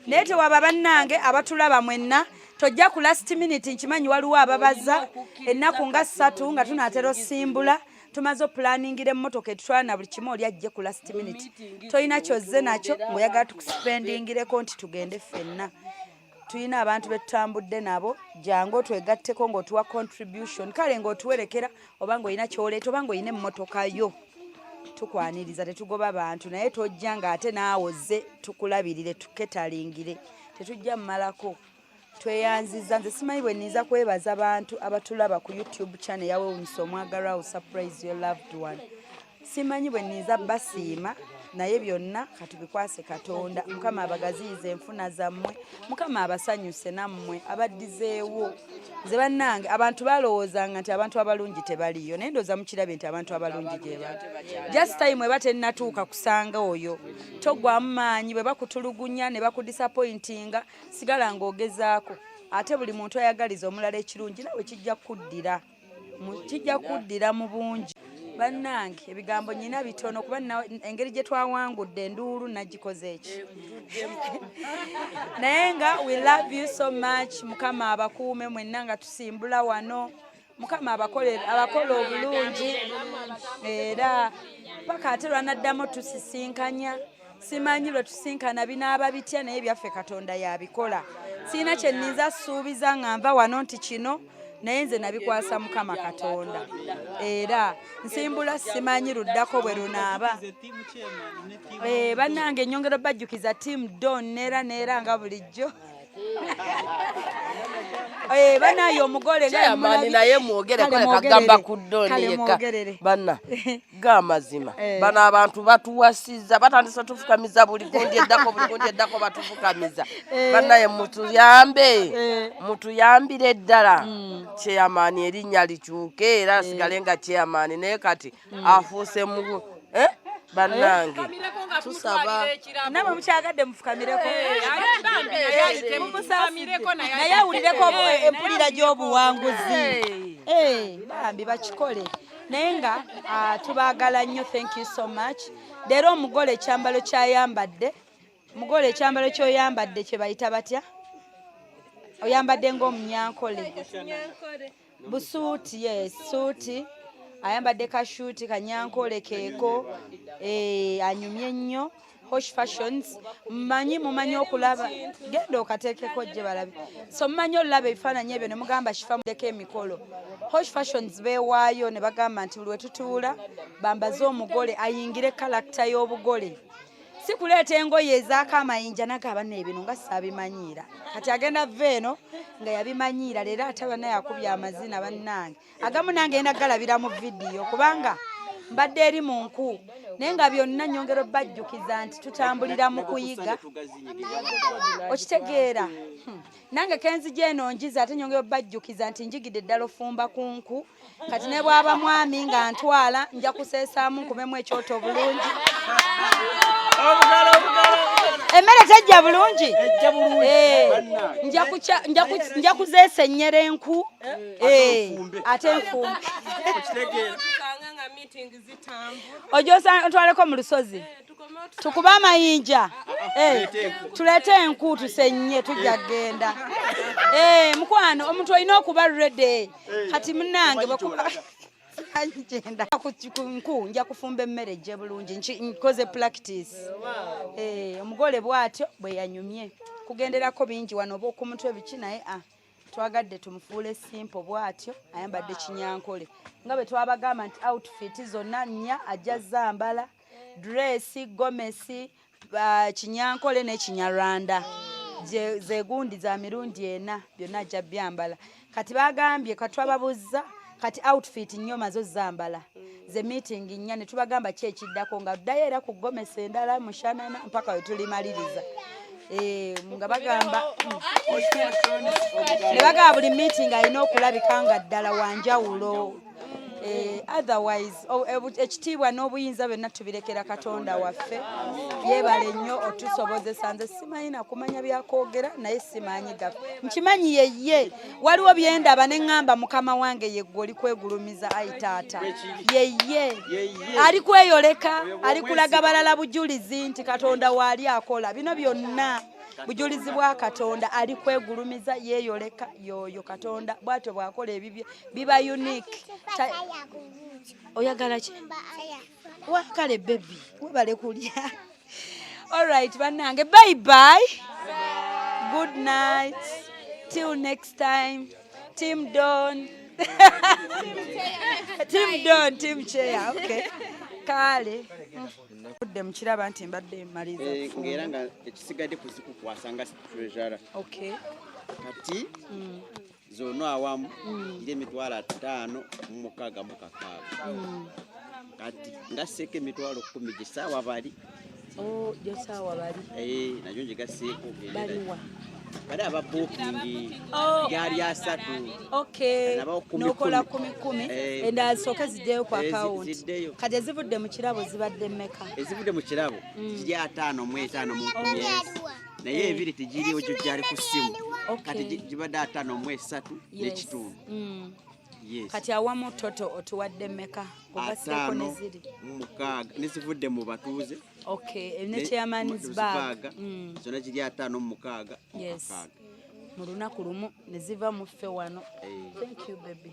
naye tewaba bannange abatulaba mwenna tojja ku last minute nkimanyi waliwo ababaza ennaku nga 3 nga tunaatera osimbula tumaze opulaningira emmotoka etutwala na buli kimu oli ajje ku last minute tolina kyozze nakyo ng'oyagala tukusipendingireko nti tugende ffenna tuyina abantu betutambudde nabo jangu otwegatteko ng'otuwa contribution kale ng'otuwerekera oba ng'olina kyoleeta oba ng'olina emmotoka yo tukwaniriza tetugoba bantu naye tojja ng'ate naawozze tukulabirire tuketalingire tetujja mmalako tweyanziza nze simanyi bwe nniza kwebaza bantu abatulaba ku YouTube channel yawewunyisa omwagalwawo surprise your loved one simanyi bwe nniza basiima naye byonna katubikwase katonda mukama abagaziyiza enfuna zammwe mukama abasanyuse nammwe abaddizeewo nze bannange abantu balowoozanga nti abantu abalungi tebaliyo naye ndooza mukirabye nti abantu abalungi gye bali just time eba tennatuuka kusanga oyo togwamu maanyi bwe bakutulugunya ne bakudisappointinga sigala ng'ogezaako ate buli muntu ayagaliza omulala ekirungi nawe kijja kuddira mu bungi bannange ebigambo nyina bitono kuba engeri gye twawangudde enduulu nagikoze eki naye nga we love you so much mukama abakuume mwenna nga tusimbula wano mukama abakola obulungi era paka ate lwanaddamu tusisinkanya simanyi lwe tusinkana binaaba bitya naye byaffe katonda yabikola siina kye nninza suubiza nga nva wano nti kino naye nze nabikwasa mukama katonda era nsimbula simanyi luddako bwe lunaaba bannange ennyongero bajjukiza tiimu Don neera nga bulijjo banaye omugole naye mwogere kagamba ku Doni yekka banna gamazima bano abantu batuwasiza batandise tufukamiza buli gundi eddako batufukamiza bannaye mutuyambire ddala chairman erinnya likyuke era asigale nga chairman naye kati afuuse mu bannange tusaba namwe mukyagadde mufukamireko naye awulireko empulira gy'obuwanguzi bambi bakikole naye nga tubaagala nnyo thank you so much leero omugole ekyambalo kyayambadde mugole ekyambalo kyoyambadde kye bayita batya oyambadde ng'omunyankole busuuti yes suuti ayambadde kashuuti kanyankole keeko anyumye nnyo Hosh Fashions mumanyi okulaba genda okateekeko gye balabe so mumanyi olaba ebifaananyi ebyo ne mugamba kifa mudeko emikolo Hosh Fashions beewaayo ne bagamba nti buli we tutuula bambaze omugole ayingire kalakita y'obugole si kuleeta engoye ezaako amayinja naga abanne ebino nga saabimanyiira kati agenda veeno nga yabimanyiira leero ate banna yakubya amazina bannange agamu nange ena galabira mu vidiyo kubanga mbadde eri mu nku naye nga byonna nnyongero bajjukiza nti tutambulira mu kuyiga okitegeera nange kenzija eno njiza ate nnyongero bajjukiza nti njigidde eddala ofumba ku nku kati ne bwaba mwami nga ntwala nja kuseesaamu nkumemu ekyoto obulungi emmere tejja bulungi nja kuzeesenyera enku ate enfumbe ojosa ntwaleko mu lusozi tukuba amayinja tuleete enku tusenye tujja kgenda mukwano omuntu olina okuba ready kati munange bwekuba nku nja kufumba emmere gye bulungi nkoze practice omugole bw'atyo bwe yanyumye kugenderako bingi wano oba okumutwe biki naye twagadde tumufuule simple bw'atyo ayambadde kinyankole nga bwe twabagamba nti outfit zonna nnya ajja zambala dress gomesi kinyankole n'ekinyarwanda zegundi za mirundi ena byonna ajja byambala kati bagambye katwababuzza kati outfit nnyo mazo zambala ze meeting nnya ne tubagamba ki ekiddako nga ddayo era ku gomesi endala mushanana mpaka we tulimaliriza nga bagamba ne bagamba buli meeting alina okulabika nga ddala wanjawulo otherwise ekitiibwa n'obuyinza byonna tubirekera katonda waffe yeebale nnyo otusobozesa nze simanyi nakumanya byakwogera naye simanyi gaffe nkimanyi yeye waliwo byendaba ne ŋŋamba mukama wange yeggwe oli kwegulumiza ayi taata yeye ali kweyoleka ali kulaga balala bujulizi nti katonda waali akola bino byonna bujulizi bwa katonda ali kwegulumiza yeeyoleka yoyo katonda bwatyo bwakola ebibyo biba unique oyagala ki wakale baby webale kulya alright bannange bye bye good night till next time team Don team Don team Chair okay kale udde mukiraba nti mbadde maliza ngera nga ekisigadde kuzikukwasa nga treasurer okay kati zono awamu ile emitwalo 5,600 kati ngaseke emitwalo 10 gisaawa bali gisaawa bali najo njigaseeko baliwa bali aba booking yali asatu okay nokola 10 enda soka zideyo kwa account kati zivudde mu kirabo zibadde mmeka ezivudde mu kirabo ziri 5 mu 5 mu 10 naye ebiri tijiriwo cyo cyari ku simu kati jibada 5 mu 3 n'ekitundu kati awamu toto otuwadde mmeka ogaseeko ne ziri 5 nezivudde mu batuuze ne chairman's bag zonna ziri 5 mu 6 yes mu lunaku lumu ne ziva mu ffe wano thank you baby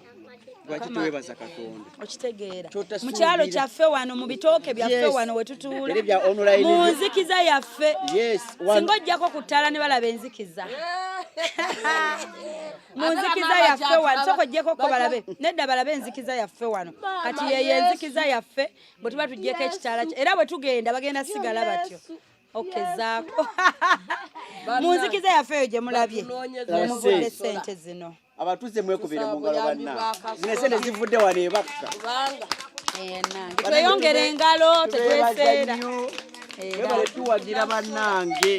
lwaki twebaza Katonda okitegeera mu kyalo kyaffe wano mu bitooke byaffe wano we tutuula mu nzikiza yaffe singa ojjako ku ttaala ne balaba enzikiza mu nzikiza yaffe wano soko ojjeko ko balabe nedda balabe enzikiza yaffe wano kati yeye enzikiza yaffe bwe tuba tujjeko ekitaala era bwe tugenda bagenda sigala batyo okezaako mu nzikiza yaffe eyo gye mulabye muvudde ssente zino abatuze mwekubire mu ngalo banna zine sente zivudde wano ebakka tweyongere engalo tetweseera webale tuwagira bannange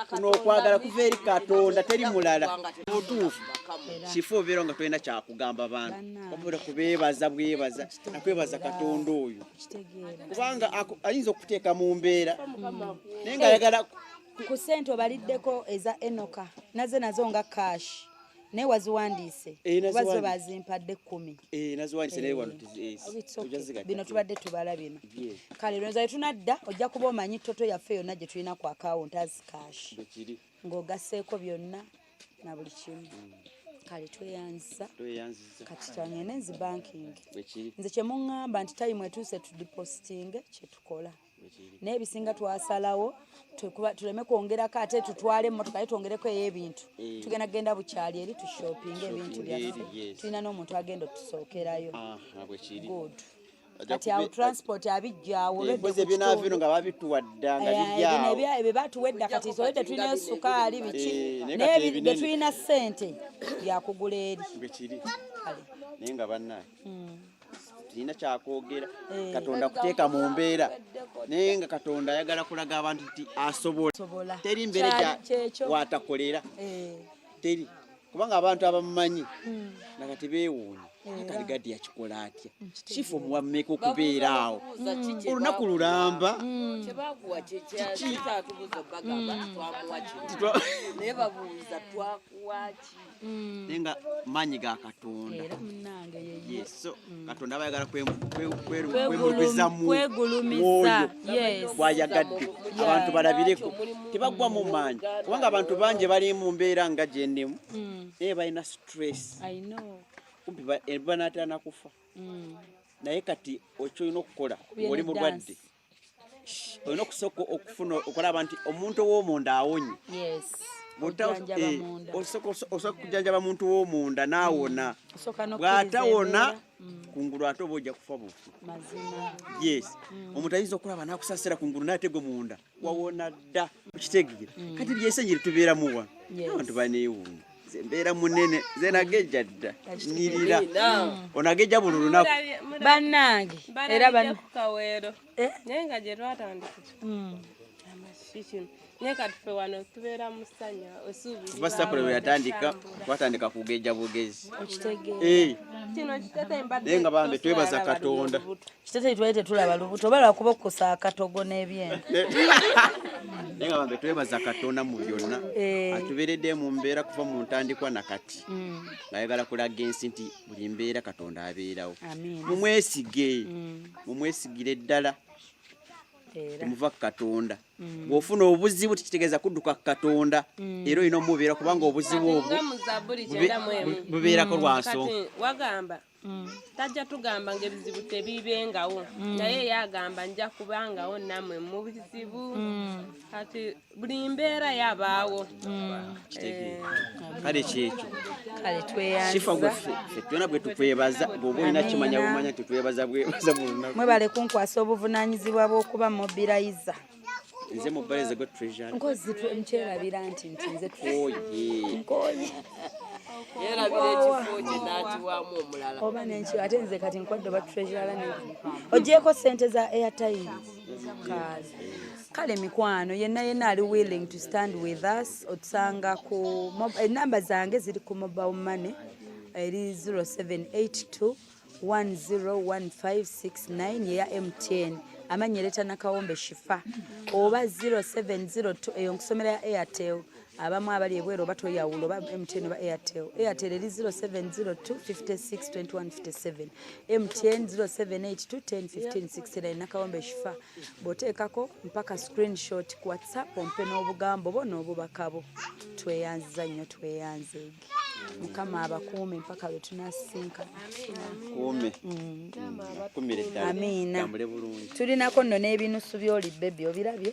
kuno okwagala kuva eri Katonda teri mulala otuufu kifo obeera nga tolina kyakugamba bantu obula kubeebaza bwebaza nakwebaza Katonda oyo kubanga ayinza okuteeka mu mbeera naye nga ayagala ku ssente obaliddeko eza Enoka nazo nga cash naye waziwandiise kuba zo bazimpadde 10 naziwandiise naye wano bino tubadde tubala bino kale lwenza tunadda ojja kuba omanyi toto yaffe yonna gye tulina ku account as cash ng'ogasseeko byonna na buli kimu kale tweyanziza kati twangende nzi banking nze kye muŋŋamba nti time etuuse tudipositinge kye tukola naye ebisinga twasalawo tuleme kwongerako ate tutwale emmotoka ye twongereko ey'ebintu tugenda kugenda bukyali eri tushopinga ebintu byaffe tulina n'omuntu agenda otusookerayo good kati awo transport abijjaawo ebyo nga babituwadda nga bijjaawo ebyo batuwedda kati sobe tetulinayo sukaali biki naye bye tulina ssente byakugula eri naye nga bannaye tulina kyakwogera Katonda kuteeka mu mbeera naye nga Katonda ayagala kulaga abantu nti asobola teri mbeera watakolera teri kubanga abantu abamumanyi nakati beewuunya akaligadi yakikola atya kifo muwammeka okubeera awo olunaku lulamba naye nga maanyi ga Katonda yeso Katonda abayagala kwegulumiza mwoyo bwayagadde abantu balabireko tebagwa mu maanyi kubanga abantu bangi bali mu mbeera nga gyennemu naye balina stress kumpi banatana kufa naye kati okyoyina okukola oli mulwadde olina okusooka okufuna okulaba nti omuntu ow'omunda awonye osooka okujanjaba muntu w'omunda n'awona bw'atawona kungulu ate oba ojja kufa bufu omuntu ayinza okulaba n'akusasira kungulu n'ategwe munda wawona dda okitegeera kati lyese nyiri tubeeramuwa abantu baneewuunya mbeera munene ze nagejja dda nyirira onagejja buli lunaku bannange era kaweero naye nga gye twatandikira amashishi naye katufe wano tubeera mu ssanya kuba sapule we yatandika twatandika kugejja bugezi naye nga bambe twebaza Katonda kitete twali tetulaba lubuto oba lwakuba okusa akatogo n'ebyenda naye nga bambe twebaza Katonda mu byonna atubeeredde mu mbeera kuva mu ntandikwa nakati ng'ayagala kulaga ensi nti buli mbeera Katonda abeerawo mumwesigire ddala temuva ku Katonda bw'ofuna obuzibu tekitegeeza kudduka ku Katonda era olina omubeera kubanga obuzibu obwo bubeerako lwa nsonga wagamba tajja tugamba ng'ebizibu tebibengawo naye yagamba nja kubangawo nammwe mu bizibu kati buli mbeera yabaawo kale kyekyo kale tweyanza sifa gwe ffe twena bwe tukwebaza bw'oba olina kimanya bumanya nti twebaza bwebaza buli lunaku mwebale kunkwasa obuvunaanyizibwa bw'okuba mobiliza nze mobilize gwe treasure nkozi nkyerabira nti nze nkoye yerabira ekifo kye n'akiwaamu omulala oba nenki ate nze kati nkwadde oba treasure ogyeko ssente za airtime kale mikwano yenna ali willing to stand with us otusanga ku enamba zange ziri ku mobile money eri 0782 101569 yeya MTN amanyereta nakawombe shifa oba 0702 eyo nkusomera ya Airtel abamu abali ebweru oba toyawulo oba MTN oba Airtel. Airtel eri 0702562157, MTN 0782101569. Nakawombe Shifa bw'oteekako mpaka screenshot ku WhatsApp ompe n'obugambo bo n'obubakabo. Tweyanziza nnyo, tweyanzeege. Mukama abakuume mpaka lwe tunasinkana. Amiina. Tulinako nno n'ebinusu by'oli bebi obirabye?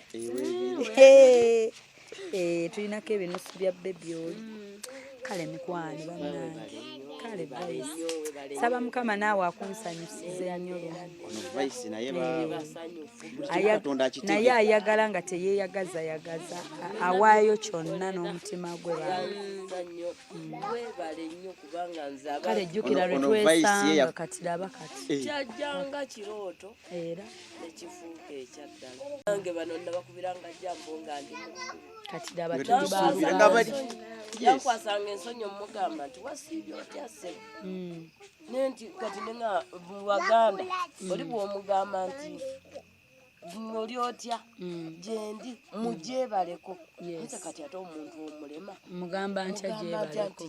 Tulinako ebinusu bya bebi oli. Kale mikwano bannange. Kale Vice. Saba Mukama naawe akunsanyusize nnyo Vice naye ayagala nga teyeeyagaza awaayo kyonna n'omutima gwe kale jjukira lwe twesanga kati laba kati kyajjanga kirooto era nekifuuka ekyaddala nange bano ndabakubiranga jambo nga ndi kati laba tuli baalugazi yakwasanga ensonyi omugamba nti wasiibye otya ssebo nenti kati nenga Buganda oli bw'omugamba nti oli otya gyendi mujebaleko nti kati ate omuntu omulema mugamba nti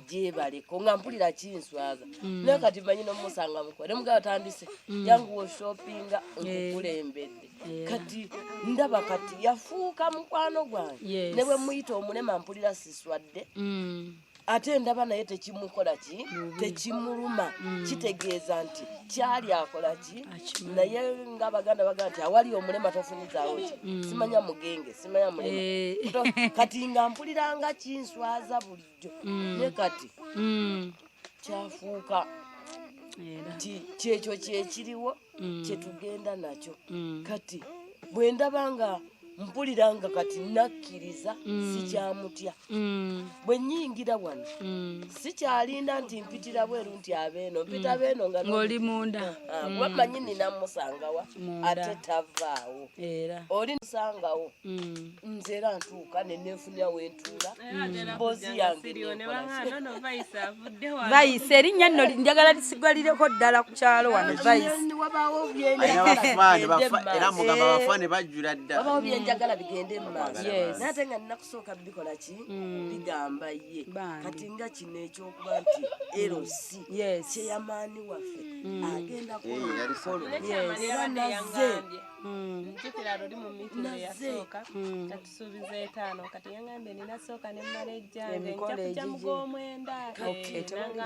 gyebaleko nga mpulira kinswaza naye kati manyi n'omusanga mukole mugaba tandise yanguwa shoppinga nkukulembedde kati ndaba kati yafuuka mukwano gwange ne bwe muyita omulema mpulira siswadde ate ndaba naye tekimukola ki tekimuluma kitegeeza nti kyali akola ki naye ng'Abaganda bagamba nti awali omulema tofunyizaawo ki simanya mugenge simanya mulema kati nga mpuliranga kinswaza bulijjo ne kati kyafuuka kyekyo kyekiriwo kyetugenda nakyo kati bwe ndaba nga mpuliranga kati nakkiriza sikyamutya bwe nnyingira wano sikyalinda nti mpitira bweru nti abeeno mpita beeno ng'oli munda wamanyi ninamusangawa ate tavaawo oli nsangawo nze era ntuuka neneefunya wentuula mboozi yange Vice erinnya nno njagala lisigwalireko ddala ku kyalo wano Vice wabaawo era mugamba bafaane bajjula ddala njagala bigende maaso naye ate nga nnakusooka bikola ki bigamba ye kati nga kino ekyokuba nti erosi kyeyamaani waffe agenda kukololo era nazze njukira luli mu miitindo yasooka katusuubiza etaano kati yangambye ninasooka nemmala ejjange njakuja mug'omwenda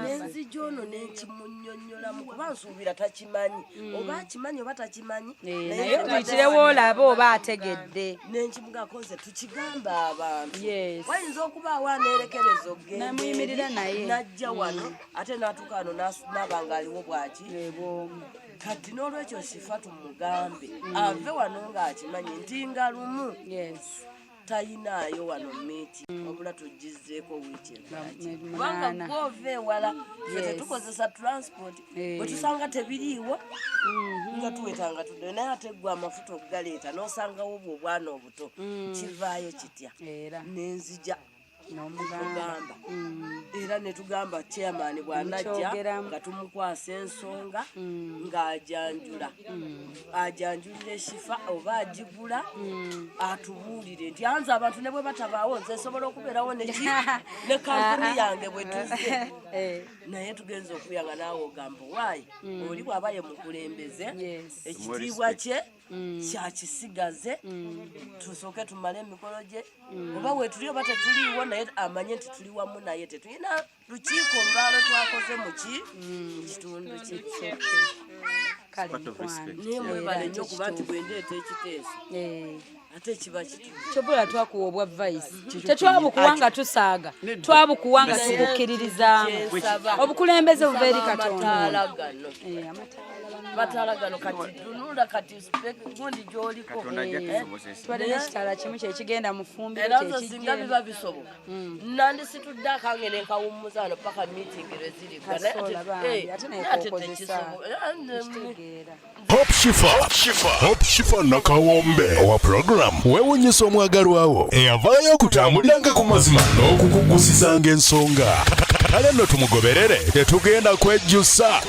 nenzija ono nenkimunnyonnyolamu kuba nsuubira takimanyi oba akimanyi oba takimanyi naye tuyitirewo olabe oba ategedde nenkimugako nze tukigamba abantu wayinza okubaawo aneerekereza namuyimirira naye najja wano ate n'atuuka wano n'aba ng'aliwo bwaki kati n'olwekyo Shifa tumugambe ave wano ng'akimanyi nti nga lumu tayinaayo wano miiti wabula tugizzeeko wiiki kubanga gwova ewala fe tetukozesa transport bwe tusanga tebiriiwo nga tuwetanga tudde naye ate gwe amafuta okugaleeta n'osangawo obwo obwana obuto kivaayo kitya nenzija n'omugamba era netugamba chairman bwanajja nga tumukwasa ensonga ng'ajanjula ajanjulire Shifa oba agigula atubuulire nti anze abantu ne bwe batabaawo nze nsobola okubeerawo ne kampuni yange bwe tuzze naye tugenza okuyanga naawe ogamba waayi oli bw'aba ye mukulembeze ekitiibwa kye kyakisigaze tusooke tumale emikolo gye oba wetuli oba tetuliiwo naye amanye nti tuli wamu naye tetulina lukiiko ngaalo twakoze mu kitundu kye naye mwebale nnyo okuba nti bwendeeta ekiteeso ate kiba kyobula twakuwa obwa Vice tetwabukuwa nga tusaaga twabukuwa nga tubukkiririzaamu obukulembeze buva eri Katonda amataala gano kati tunula kati gundi gy'oliko twadde kitala kimu kyekigenda mu fumbi era zo singa biba bisoboka nandisitudde akange ne nkawummuza wano paka meeting lwezirika ate tekisoboka Hope Shifa Nakawombe owa program weewuunyisa omwagalwawo eyavaayo okutambuliranga ku mazima n'okukugusizanga ensonga kale nno tumugoberere tetugenda kwejjusa